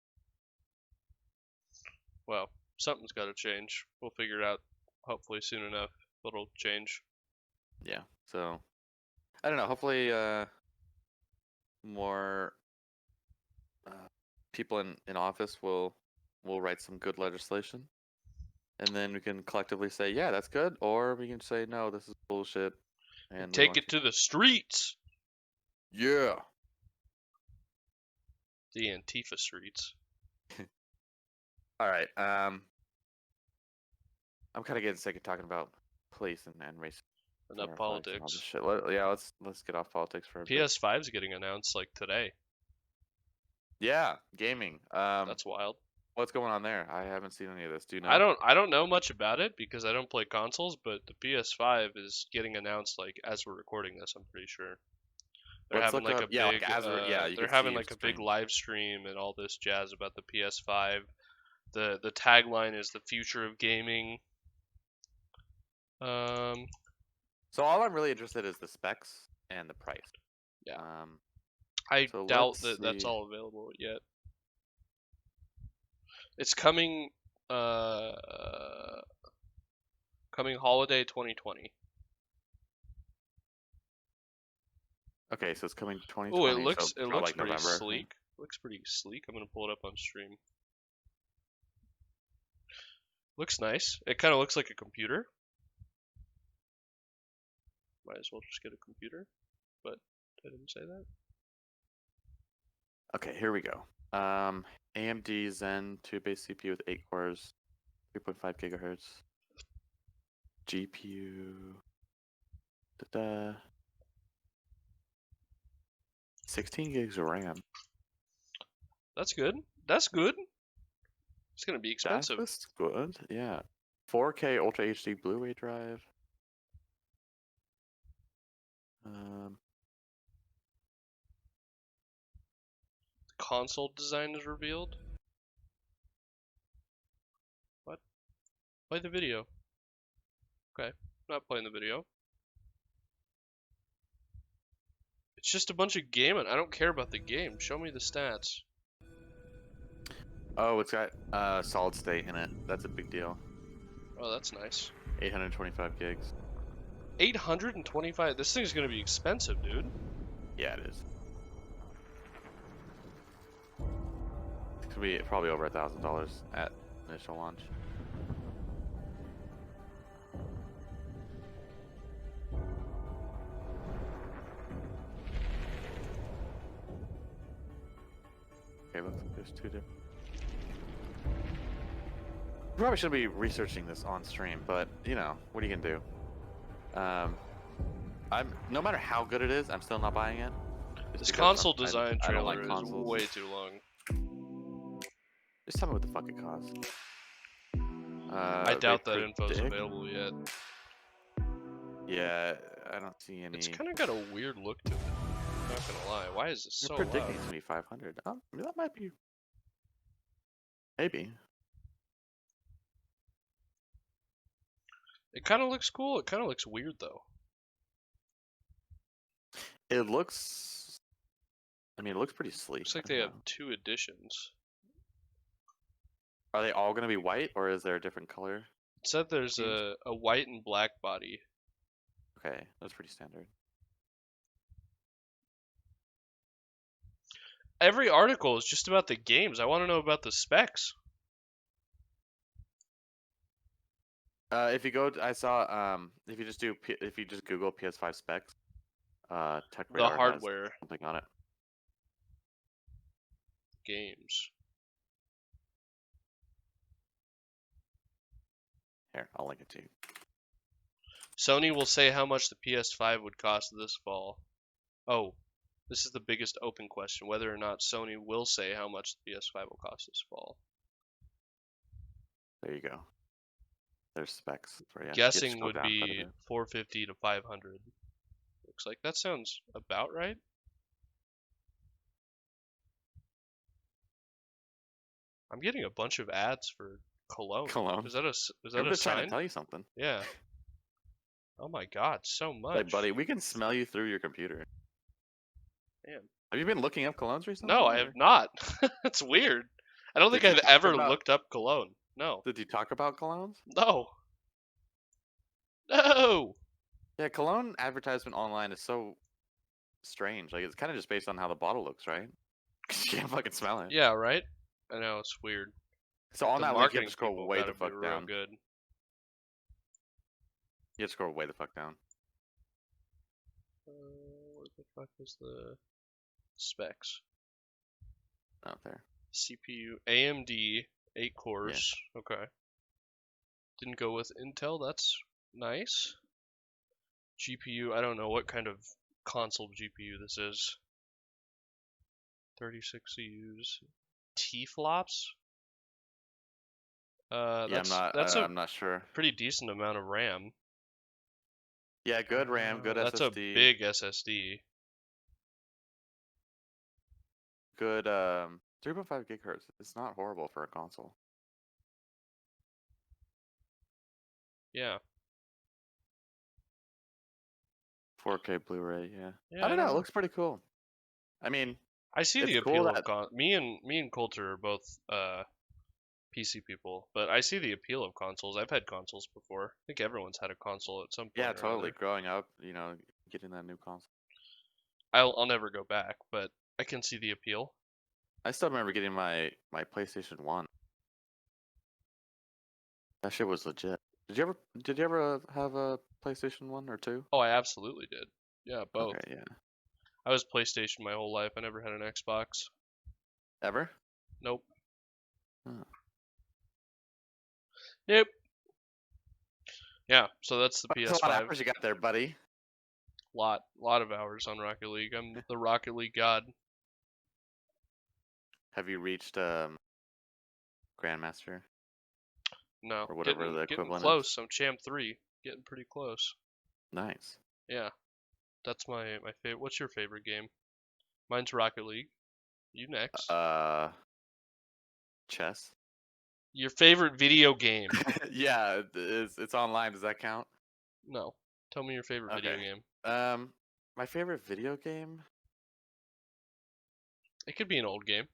Well, something's got to change. We'll figure it out hopefully soon enough. It'll change. Yeah. So I don't know. Hopefully, more people in office will write some good legislation, and then we can collectively say, yeah, that's good, or we can say, no, this is bullshit, and take it to the streets. Yeah. The Antifa streets. All right. I'm kind of getting sick of talking about police and race. Enough politics. Shit. Let's get off politics for a bit. PS5's getting announced like today. Yeah, gaming. That's wild. What's going on there? I haven't seen any of this. Do you know? I don't know much about it because I don't play consoles, but the PS5 is getting announced like as we're recording this. I'm pretty sure. They're Let's having look like up- a yeah, big like as we're- yeah, you they're can having see like the a big stream. live stream and all this jazz about the PS5. The tagline is the future of gaming. So all I'm really interested is the specs and the price. Yeah. Um, I So doubt let's that that's see. all available yet. It's coming coming holiday 2020. okay, so it's coming Oh, 2020. it looks so probably like pretty November. sleek. Looks pretty sleek. I'm gonna pull it up on stream. Looks nice. It kind of looks like a computer. Might as well just get a computer, but I didn't say that. Okay, here we go. AMD Zen 2-base CPU with 8 cores, 3.5 gigahertz. GPU. 16 gigs of RAM. That's good. That's good. It's gonna be expensive. That's good. Yeah. 4K Ultra HD Blu-ray drive. Console design is revealed. What? Play the video. Okay, not playing the video. It's just a bunch of gaming. I don't care about the game. Show me the stats. Oh, it's got solid state in it. That's a big deal. Oh, that's nice. 825 gigs. 825. This thing's gonna be expensive, dude. Yeah, it is. It's gonna be probably over $1,000 at initial launch. Okay, looks like there's 2 different. We probably should be researching this on stream, but you know, what are you gonna do? I'm no matter how good it is, I'm still not buying it. This Because console I design don't trailer like is consoles. way too long. Just tell me what the fuck it costs. I doubt that they info is predict- available yet. Yeah, I don't see any. It's kind of got a weird look to it. I'm not gonna lie. Why is this You're so predicting loud? 2,500. Oh, that might be. Maybe. It kind of looks cool. It kind of looks weird though. It looks. I mean, it looks pretty sleek. Looks like I they don't have know. 2 editions. Are they all going to be white, or is there a different color? It said there's Seems- a white and black body. Okay, that's pretty standard. Every article is just about the games. I want to know about the specs. If you go, I saw. If you just if you just Google PS5 specs, Tech The Radar has hardware something on it. games. Here, I'll link it to you. Sony will say how much the PS5 would cost this fall. Oh, this is the biggest open question, whether or not Sony will say how much the PS5 will cost this fall. There you go. There's specs for you. Guessing would be 450 to 500. Looks like that sounds about right. I'm getting a bunch of ads for cologne. Cologne. Is that a I'm just trying sign? to tell you something. Yeah. Oh my god, so much. Like, buddy, we can smell you through your computer. Man. Have you been looking up colognes recently? No, I have not. It's weird. I don't Did think you I've talk ever about- looked up cologne. No. Did you talk about colognes? No. No. Yeah, cologne advertisement online is so strange. Like, it's kind of just based on how the bottle looks, right? 'Cause you can't fucking smell it. Yeah, right? I know, it's weird. So on The that link, you marketing have to scroll people way gotta the fuck be real down. good. You have to scroll way the fuck down. What the fuck is the specs? Out there. CPU, AMD, 8 cores. Okay. Didn't go with Intel. That's nice. GPU, I don't know what kind of console GPU this is. 36 CUs. T-flops? Yeah, That's a I'm not sure. pretty decent amount of RAM. Yeah, good RAM, good That's SSD. a big SSD. Good 3.5 gigahertz. It's not horrible for a console. Yeah. 4K Blu-ray, yeah. Yeah, I don't know. It looks pretty cool. I mean, I see it's the cool appeal of that- me and Coulter are both PC people, but I see the appeal of consoles. I've had consoles before. I think everyone's had a console at some point. yeah, or totally. other. Growing up, getting that new console. I'll never go back, but I can see the appeal. I still remember getting my PlayStation 1. That shit was legit. Did you ever have a PlayStation 1 or 2? Oh, I absolutely did. Yeah, both. Okay, yeah. I was PlayStation my whole life. I never had an Xbox. Ever? Nope. Oh. Nope. Yeah, so that's the That's a lot of PS5. hours you got there, buddy. Lot of hours on Rocket League. I'm the Rocket League god. Have you reached Grandmaster? No, Or whatever the getting equivalent is. close. I'm Champ 3. Getting pretty close. Nice. Yeah. That's my favorite. What's your favorite game? Mine's Rocket League. You next. Chess. Your favorite video game? Yeah, it's online. Does that count? No. Tell me your favorite video Okay. game. My favorite video game. It could be an old game.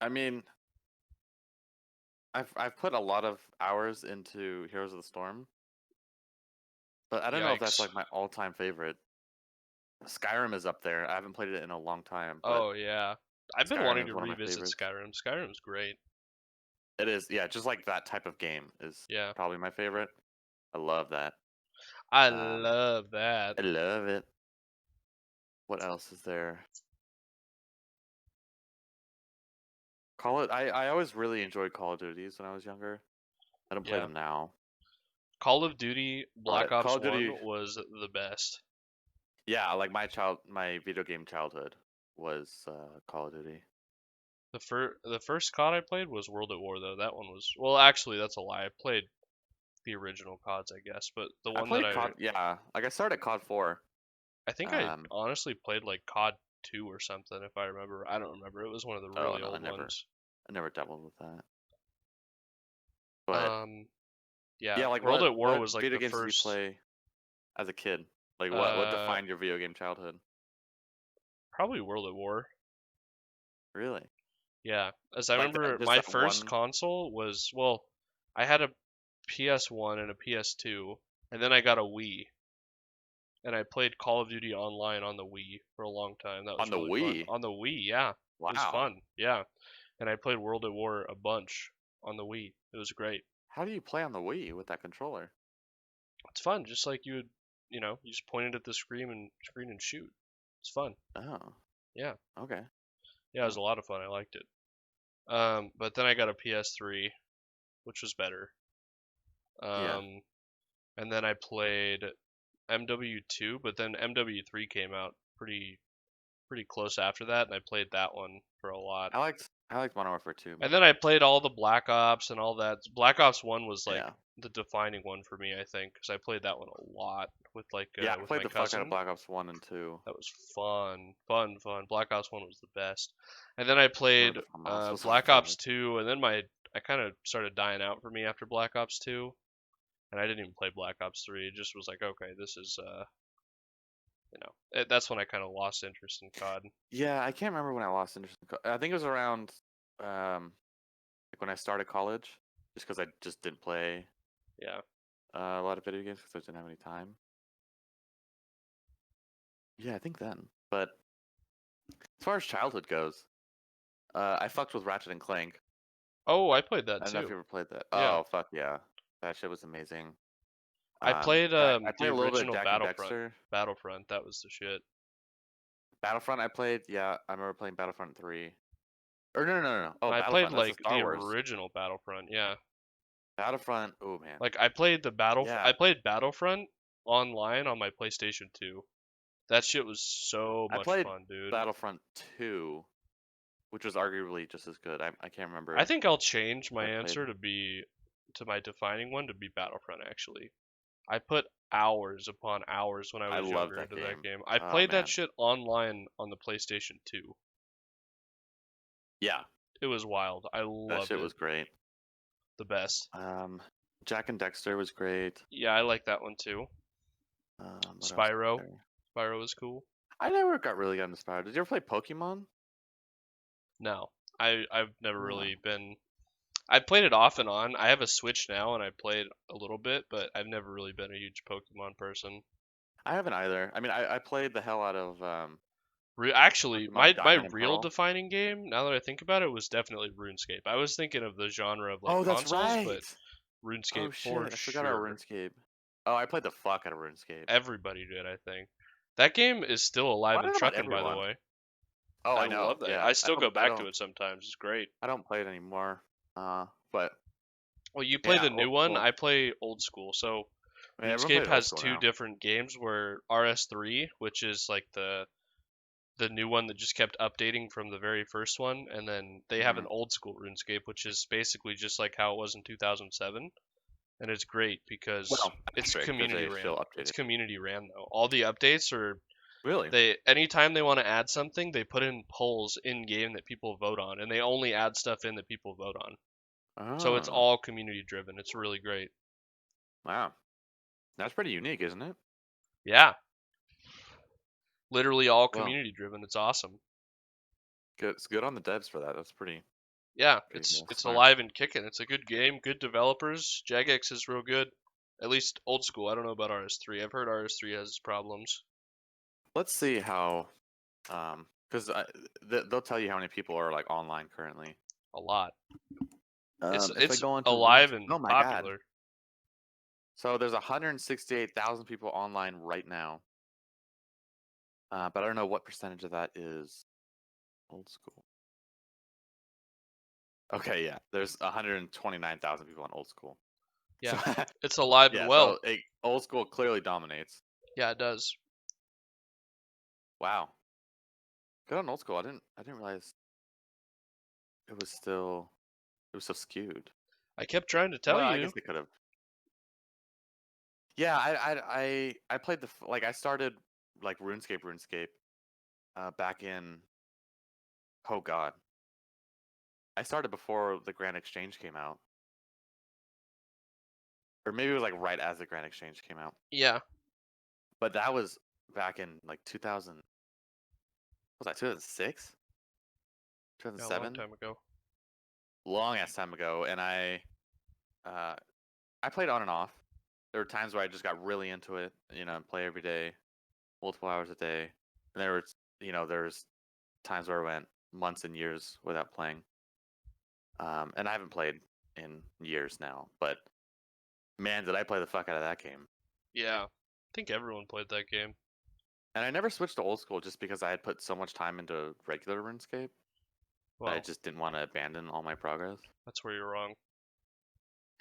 I mean, I've put a lot of hours into Heroes of the Storm, but I don't know if that's Yikes. like my all-time favorite. Skyrim is up there. I haven't played it in a long time. But Oh yeah. I've been Skyrim wanting is to one of my revisit favorites. Skyrim. Skyrim's great. it is, yeah, just like that type of game is Yeah. probably my favorite. I love that. I Um, love that. I love it. What else is there? I always really enjoyed Call of Duties when I was younger. I don't play Yeah. them now. Call of Duty Black But Ops Call of 1 Duty- was the best. Yeah, like my video game childhood was Call of Duty. The first COD I played was World at War though. That one was, well, actually that's a lie. I played the original CODs, I guess. But the I one played that COD. Yeah, like I started COD 4. I think I Um, honestly played like COD 2 or something, if I remember. I don't remember. It was one of the Oh, really no, old ones. I never dabbled with that. But Yeah, yeah, like World what at War what was like video the games did you first. play as a kid? Like what Uh, defined your video game childhood? Probably World at War. Really? Yeah, as I Like remember, just my that first one? console was, well, I had a PS1 and a PS2, and then I got a Wii, and I played Call of Duty Online on the Wii for a long time. That was On the really fun. Wii? On the Wii, yeah, it was Wow. fun. Yeah, and I played World at War a bunch on the Wii. It was great. How do you play on the Wii with that controller? It's fun, just like you would, you just point it at the screen and shoot. It's fun. Oh, Yeah, okay. yeah, it was a lot of fun. I liked it. But then I got a PS3, which was better. Yeah. And then I played MW2, but then MW3 came out pretty close after that, and I played that one for a lot. I liked Modern Warfare 2. And then I played all the Black Ops and all that. Black Ops 1 was like Yeah. the defining one for me, I think, because I played that one a lot with like Yeah, I with played my the fuck cousin. out of Black Ops 1 and 2. That was fun. Black Ops 1 was the best. And then I played the FAMAS was Black fun. Ops 2, and then I kind of started dying out for me after Black Ops 2. And I didn't even play Black Ops 3. It just was like, okay, this is, that's when I kind of lost interest in COD. Yeah, I can't remember when I lost interest in I think it was around like when I started college, just because I just didn't play Yeah. a lot of video games because I just didn't have any time. Yeah, I think then. But as far as childhood goes, I fucked with Ratchet and Clank. Oh, I played that I don't know if you too. ever played that. Yeah. Oh, fuck yeah. That shit was amazing. I played I the played a little bit of original Jak and Dexter. Battlefront. That was the shit. Battlefront I played, yeah. I remember playing Battlefront 3. Or no. Oh, I Battlefront, played that's like Star the Wars. original Battlefront, yeah. Battlefront, oh man. Like I played Yeah. I played Battlefront online on my PlayStation 2. That shit was so I much played fun, dude. Battlefront 2, which was arguably just as good. I can't remember. I think I'll change my I played answer it. to my defining one to be Battlefront actually. I put hours upon hours when I I was love younger that into that game. game. I Oh, played man. that shit online on the PlayStation 2. Yeah, It was wild. I that loved shit it. was great. The best. Jak and Dexter was great. Yeah, I like that one too. What else was Spyro. there? Spyro was cool. I never really got inspired. Did you ever play Pokemon? No. I've never Oh. really been. I played it off and on. I have a Switch now, and I played a little bit, but I've never really been a huge Pokemon person. I haven't either. I mean, I played the hell out of Actually, Pokemon my Diamond and real Pearl. defining game, now that I think about it, was definitely RuneScape. I was thinking of the genre of like Oh, that's consoles, right. but RuneScape Oh for shit, I forgot about sure. RuneScape. Oh, I played the fuck out of RuneScape. Everybody did, I think. That game is still alive Well, I and don't know about trucking, by the everyone. way. Oh, I I know. love that. Yeah, I still go back to don't- it sometimes. It's great. I don't play it anymore. But Well, you play yeah, the new one. well, I play old school. So I mean, everyone RuneScape plays old has school two now. different games where RS3, which is like the new one that just kept updating from the very first one, and then they have an old school RuneScape, which is basically just like how it was in 2007, and it's great because it's community ran. It's community ran though. All the updates are really. Anytime they want to add something, they put in polls in game that people vote on, and they only add stuff in that people vote on. So it's Oh, all community driven. It's really great. wow. That's pretty unique, isn't it? Yeah. Literally all Well, community driven. It's awesome. good. It's good on the devs for that. That's pretty. Yeah, Pretty it's smart. alive and kicking. It's a good game, good developers. Jagex is real good. At least old school. I don't know about RS3. I've heard RS3 has problems. Let's see how, because they'll tell you how many people are like online currently. A lot. If I It's go into alive and oh my popular. God. So there's 168,000 people online right now. But I don't know what percentage of that is old school. Okay, yeah. There's 129,000 people on old school. Yeah, So, it's alive yeah, and well. so old school clearly dominates. Yeah, it does. Wow. Good on old school. I didn't realize it was so skewed. I kept trying to tell Well, I you. guess they could have. Yeah, I played I started like RuneScape, back in, oh god, I started before the Grand Exchange came out, or maybe it was like right as the Grand Exchange came out. Yeah. But that was back in like 2000. Was that 2006? Yeah, a long 2007? time ago. Long ass time ago, and uh, I played on and off. There were times where I just got really into it, play every day, multiple hours a day. And there's times where I went months and years without playing. And I haven't played in years now, but man, did I play the fuck out of that game. Yeah. I think everyone played that game. And I never switched to old school just because I had put so much time into regular RuneScape. Well, I just didn't want to abandon all my progress. that's where you're wrong.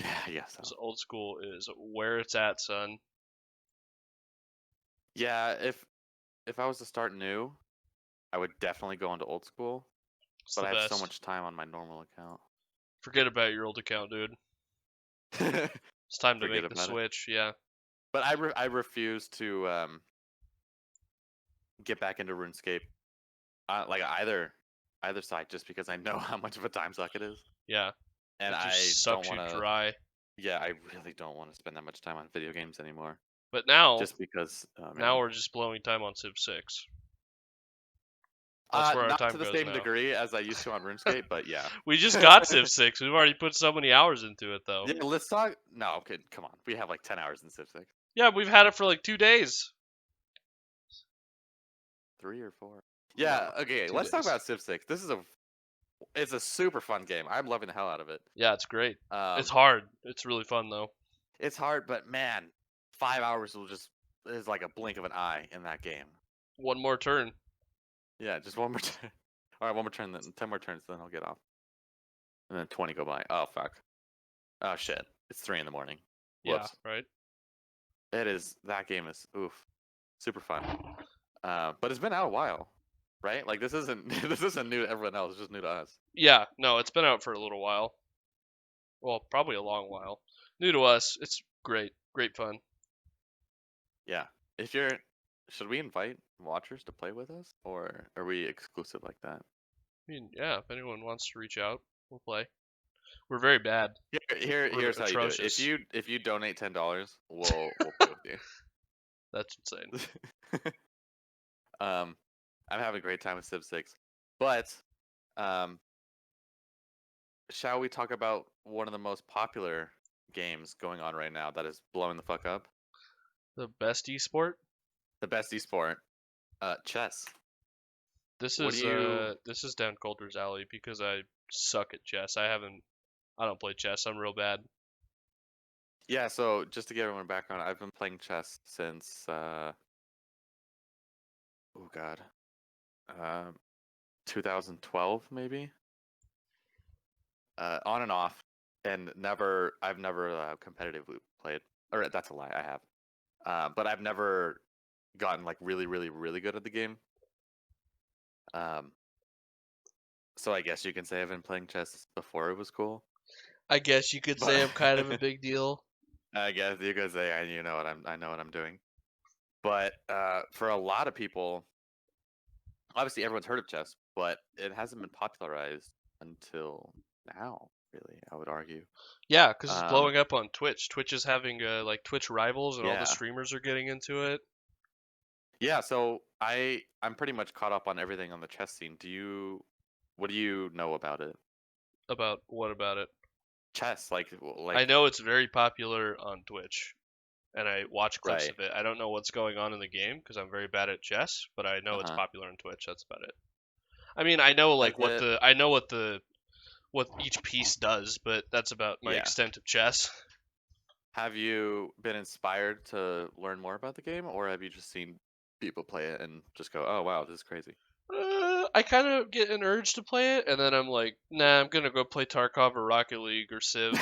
Yeah, I guess so. 'Cause old school is where it's at, son. Yeah, if I was to start new, I would definitely go into old school. It's But the I have best. so much time on my normal account. Forget about your old account, dude. But It's time to Forget make the about it. switch. Yeah. I refuse to get back into RuneScape, like either side, just because I know how much of a time suck it is, Yeah. and It I just don't sucks you want to. dry. Yeah, I really don't want to spend that much time on video games anymore. But now, Just because. Oh, man. now we're just blowing time on Civ 6. That's where our not time to the goes same now. degree as I used to on RuneScape, but yeah. We just got Civ 6. We've already put so many hours into it, though. Yeah, let's talk. No, okay, come on. We have like 10 hours in Civ 6. Yeah, we've had it for like 2 days. 3 or 4. Yeah, okay. 2 Let's talk days. about Civ 6. It's a super fun game. I'm loving the hell out of it. Yeah, it's great. Um, It's hard. It's really fun, though. It's hard, but man, 5 hours is like a blink of an eye in that game. One more turn. Yeah, just one more turn. All right, one more turn, then 10 more turns, then I'll get off. And then 20 go by. Oh fuck. Oh shit. It's 3 in the morning. Whoops. Yeah, right? That game is super fun. But it's been out a while, right? Like this isn't this isn't new to everyone else. It's just new to us. Yeah, no, it's been out for a little while. Well, probably a long while. New to us. It's great. Great fun. Yeah. Should we invite watchers to play with us, or are we exclusive like that? I mean, yeah, if anyone wants to reach out, we'll play. We're very bad. We're Here's how atrocious. you do it. If you donate $10, we'll play with you. That's insane. I'm having a great time with Civ 6, but shall we talk about one of the most popular games going on right now that is blowing the fuck up? The best esport? The best esport, chess. This What is do you- this is Dan Coulter's alley because I suck at chess. I don't play chess. I'm real bad. Yeah, so just to give everyone background, I've been playing chess since oh god, 2012 maybe. On and off, and I've never competitively played. Or that's a lie, I have. But I've never gotten like really, really, really good at the game. So I guess you can say I've been playing chess before it was cool. I guess you could But- say I'm kind of a big deal. I guess you could say I know what I'm doing. But for a lot of people, obviously everyone's heard of chess, but it hasn't been popularized until now. Really, I would argue. Yeah, because it's Um, blowing up on Twitch. Twitch is having like Twitch rivals, and all Yeah. the streamers are getting into it. Yeah, so I'm pretty much caught up on everything on the chess scene. What do you know about it? About what about it? Chess, like I know it's very popular on Twitch, and I watch clips Right. of it. I don't know what's going on in the game because I'm very bad at chess, but I know it's Uh-huh. popular on Twitch. That's about it. I mean, I know like Like what each piece does, but that's about my Yeah. extent of chess. Have you been inspired to learn more about the game, or have you just seen people play it and just go, "Oh wow, this is crazy"? I kind of get an urge to play it, and then I'm like, nah, I'm gonna go play Tarkov or Rocket League or Civ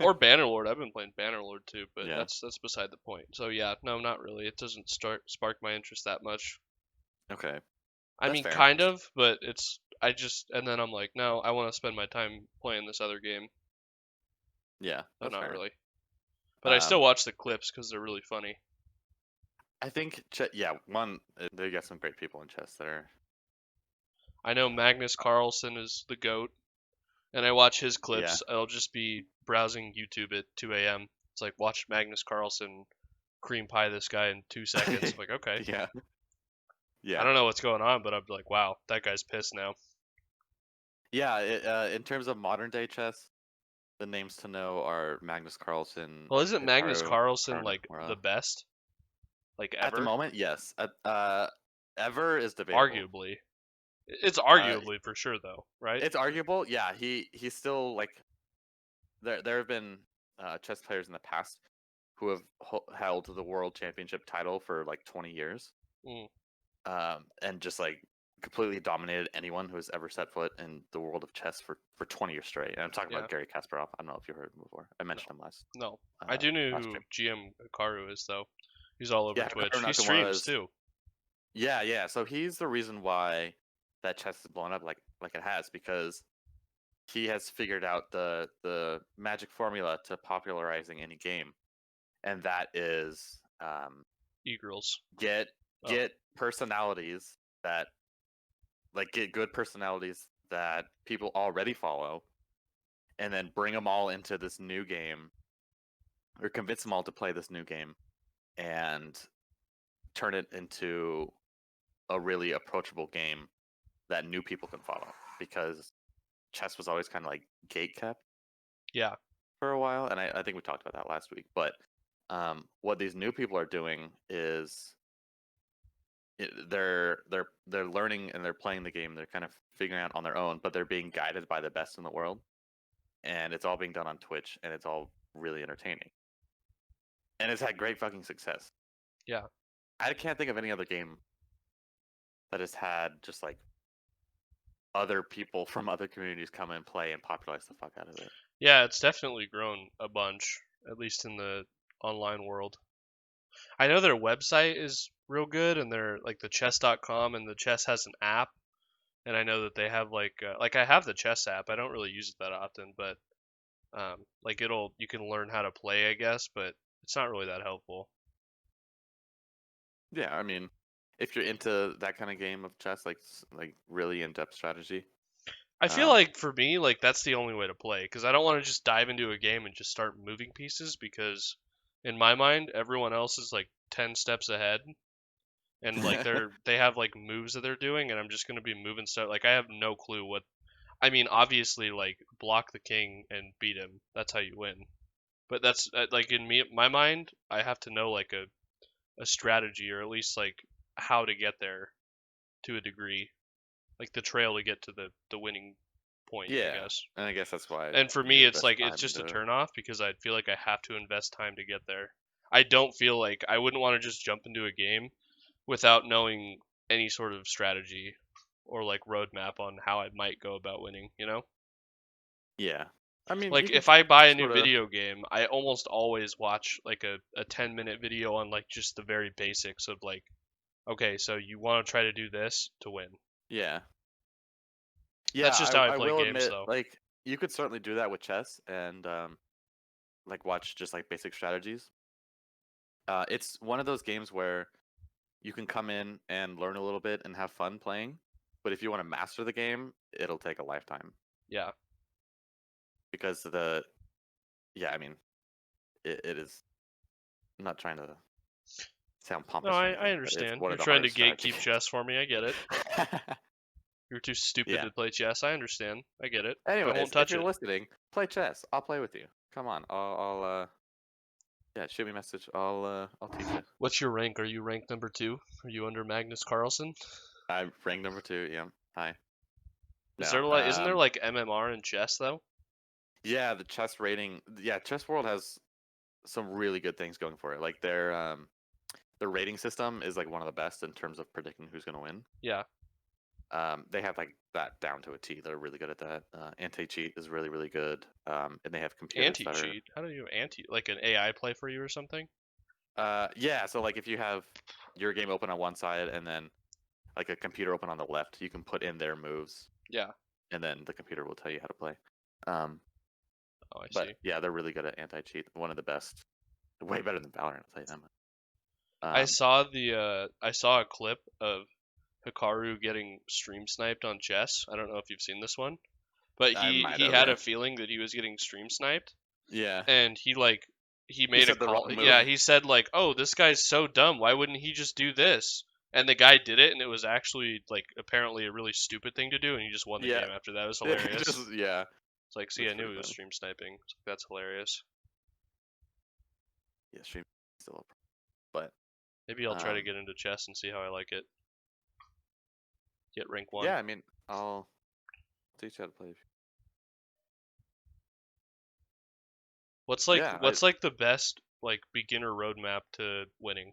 or Bannerlord. I've been playing Bannerlord too, but Yeah. that's beside the point. So yeah, no, not really. It doesn't spark my interest that much. Okay. I That's mean, fair. kind of, but and then I'm like, no, I want to spend my time playing this other game, Yeah, but that's not fair. really. But I still watch the clips because they're really funny. I think, they got some great people in chess that are. I know Magnus Carlsen is the GOAT, and I watch his clips. I'll just be browsing YouTube at 2 a.m. It's like, watch Magnus Carlsen cream pie this guy in 2 seconds. I'm like, okay. Yeah. Yeah. I don't know what's going on, but I'm like, wow, that guy's pissed now. Yeah, in terms of modern day chess, the names to know are Magnus Carlsen. Well, isn't Magnus Hikaru Carlsen like Nakamura. the best? Like ever? At the moment, yes. Ever is debatable. Arguably. It's arguably for sure though, right? It's arguable. Yeah, he's still like. There have been chess players in the past who have held the world championship title for like 20 years, and just like completely dominated anyone who has ever set foot in the world of chess for 20 years straight. And I'm talking about Gary Kasparov. I don't know if you heard him before. I mentioned him last. No, I do know who GM Hikaru is though. He's all over Twitch. He streams too. Yeah. So he's the reason why that chess is blown up like it has, because he has figured out the magic formula to popularizing any game, and that is e-girls. Get personalities that get good personalities that people already follow, and then bring them all into this new game, or convince them all to play this new game, and turn it into a really approachable game that new people can follow, because chess was always kind of like gatekept for a while, and I think we talked about that last week. But what these new people are doing is they're learning and they're playing the game. They're kind of figuring out on their own, but they're being guided by the best in the world, and it's all being done on Twitch, and it's all really entertaining, and it's had great fucking success. Yeah, I can't think of any other game that has had just like other people from other communities come and play and popularize the fuck out of it. Yeah, it's definitely grown a bunch, at least in the online world. I know their website is real good, and they're like the chess.com, and the chess has an app, and I know that they have like I have the chess app. I don't really use it that often, but like you can learn how to play, I guess, but it's not really that helpful. Yeah, I mean, if you're into that kind of game of chess, like really in-depth strategy, I feel like for me, like that's the only way to play, because I don't want to just dive into a game and just start moving pieces, because in my mind, everyone else is like 10 steps ahead, and like they have like moves that they're doing, and I'm just gonna be moving stuff. Like I have no clue what. I mean, obviously, like block the king and beat him. That's how you win. But that's like in my mind, I have to know like a strategy, or at least like how to get there to a degree, like the trail to get to the winning point. Yeah, I guess. And I guess that's why. And for me, it's like it's just a turnoff, because I feel like I have to invest time to get there. I don't feel like I wouldn't want to just jump into a game without knowing any sort of strategy or like roadmap on how I might go about winning. You know? Yeah. I mean, like if I buy a new video game, I almost always watch like a 10-minute video on like just the very basics of like, okay, so you want to try to do this to win. Yeah. That's just how I play games, admit, though. Like you could certainly do that with chess and like watch just like basic strategies. It's one of those games where you can come in and learn a little bit and have fun playing, but if you want to master the game, it'll take a lifetime. Yeah. Because I mean, it is. I'm not trying to sound pompous. No, I understand. You're trying to gatekeep chess for me. I get it. You're too stupid to play chess. I understand. I get it. Anyway, I won't touch if you're it. listening, play chess. I'll play with you. Come on. I'll shoot me a message. I'll teach you. What's your rank? Are you ranked number 2? Are you under Magnus Carlsen? I'm ranked number 2. Yeah. Hi. Isn't there like MMR in chess though? Yeah, the chess rating. Yeah, Chess World has some really good things going for it. Like their rating system is like one of the best in terms of predicting who's going to win. Yeah. They have like that down to a T. They're really good at that. Anti-cheat is really, really good. And they have computers. Anti-cheat? How do you like an AI play for you or something? Yeah. So like if you have your game open on one side and then like a computer open on the left, you can put in their moves. Yeah. And then the computer will tell you how to play. I see. Yeah, they're really good at anti-cheat. One of the best Way better than Valorant, I'll tell you that much. I saw a clip of Hikaru getting stream sniped on chess. I don't know if you've seen this one, but I might he have, had yeah. a feeling that he was getting stream sniped, Yeah. and he made a said the call. wrong Yeah, move. he said like, "Oh, this guy's so dumb. Why wouldn't he just do this?" And the guy did it, and it was actually like apparently a really stupid thing to do, and he just won the Yeah. game after that. It was hilarious. Yeah. It's like, see, That's I knew pretty he was funny. stream sniping. It's like, that's hilarious. Yeah, stream still a problem. But Maybe I'll try to Um, get into chess and see how I like it. Get rank 1. yeah, I mean, I'll teach you how to play. What's Yeah, like the best like beginner roadmap to winning?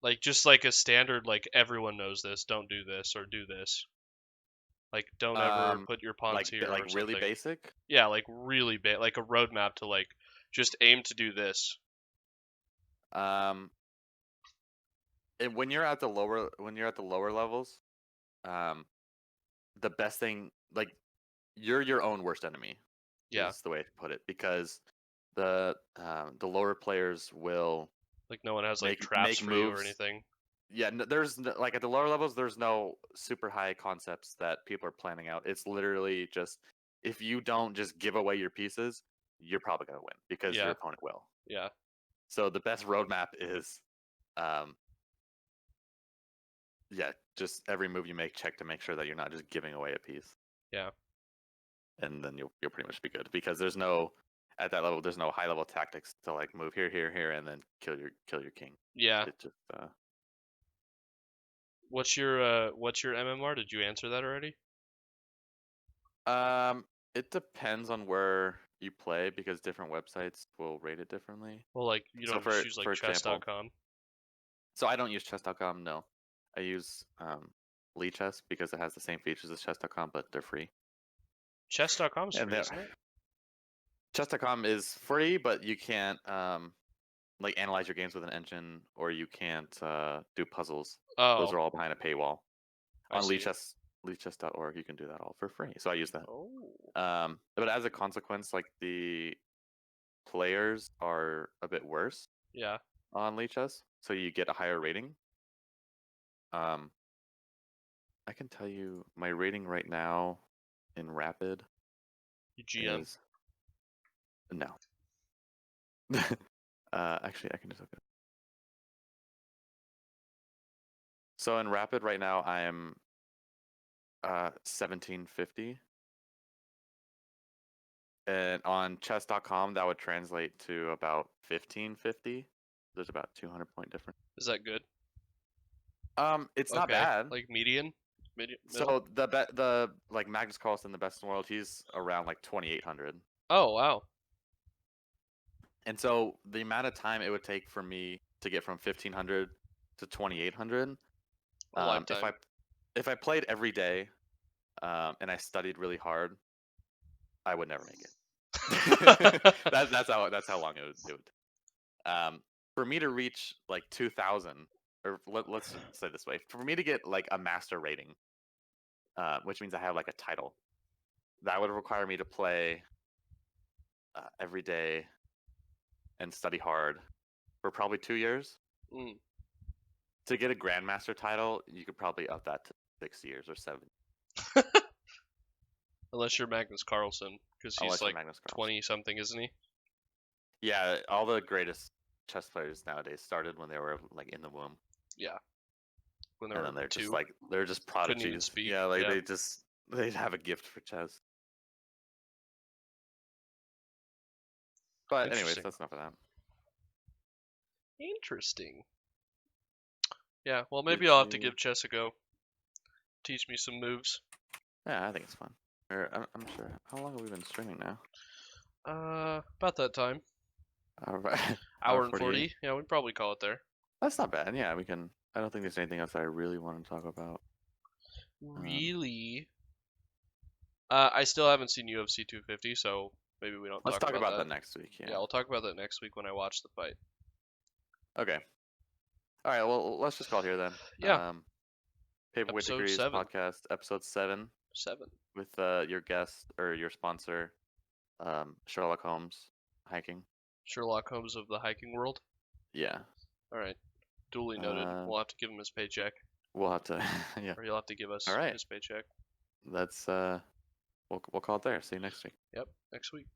Like just like a standard like everyone knows this, don't do this or do this. Like don't ever put your pawns here like or really something. basic. Yeah, like really like a roadmap to like just aim to do this. And when you're at the lower levels, the best thing, like, you're your own worst enemy. Yeah. Is the way to put it, because the lower players will Like no one has like make traps for you or moves. anything. Yeah, there's like at the lower levels, there's no super high concepts that people are planning out. It's literally just, if you don't just give away your pieces, you're probably gonna win because Yeah. your opponent will. Yeah. So the best roadmap is, yeah, just every move you make, check to make sure that you're not just giving away a piece. Yeah. And then you'll pretty much be good, because there's no, at that level, there's no high level tactics to like move here, and then kill your king. Yeah. It just What's your MMR? Did you answer that already? it depends on where you play, because different websites will rate it differently. Well, like you So don't just use like for example, chess.com. So I don't use chess.com, no. I use Chess because it has the same features as chess.com, but they're free. Chess.com is And free, isn't it? Chess.com is free, but you can't like analyze your games with an engine, or you can't do puzzles. Oh. Those are all behind a paywall. I On see. leechess.org, you can do that all for free. So I use that. Oh. But as a consequence, like, the players are a bit worse Yeah. on Leechess, so you get a higher rating. I can tell you my rating right now in Rapid You GM. is no. Actually, I can just look it up. So in Rapid right now, I am 1750. And on chess.com, that would translate to about 1550. There's about 200 point difference. Is that good? It's not Okay. bad. Like median? Middle? So the like Magnus Carlsen, the best in the world, he's around like 2800. Oh, wow. And so the amount of time it would take for me to get from 1500 to 2800, A lifetime. if I played every day, and I studied really hard, I would never make it. that's how long it would. For me to reach like 2000, or let's say this way, for me to get like a master rating, which means I have like a title, that would require me to play every day and study hard for probably 2 years. Mm. To get a grandmaster title, you could probably up that to 6 years or 7. Unless you're Magnus Carlsen, because he's like Magnus Carlsen. 20 something, isn't he? Yeah, all the greatest chess players nowadays started when they were like in the womb. Yeah. When they And were then they're 2. just like, they're just Couldn't even prodigies. speak, Yeah, like yeah. they have a gift for chess. But anyways, Interesting. that's enough of that. Interesting. Yeah, well, maybe Did I'll have to you- give chess a go. Teach me some moves. Yeah, I think it's fun. I'm sure. How long have we been streaming now? About that time. All right. Hour and 40. Yeah, we'd probably call it there. That's not bad. Yeah, we can. I don't think there's anything else I really want to talk about. Really? I still haven't seen UFC 250, so maybe we don't Let's talk about that. that next week. Yeah, I'll talk about that next week when I watch the fight. Okay. All right. Well, let's just call it here then. Yeah. Paperweight Episode Degrees 7. Podcast, episode 7, 7. with your guest or your sponsor, Sherlock Holmes hiking. Sherlock Holmes of the hiking world. Yeah. All right. Duly noted. We'll have to give him his paycheck, We'll have to. Yeah. or you'll have to give us All right. his paycheck. That's we'll call it there. See you next week. Yep. Next week.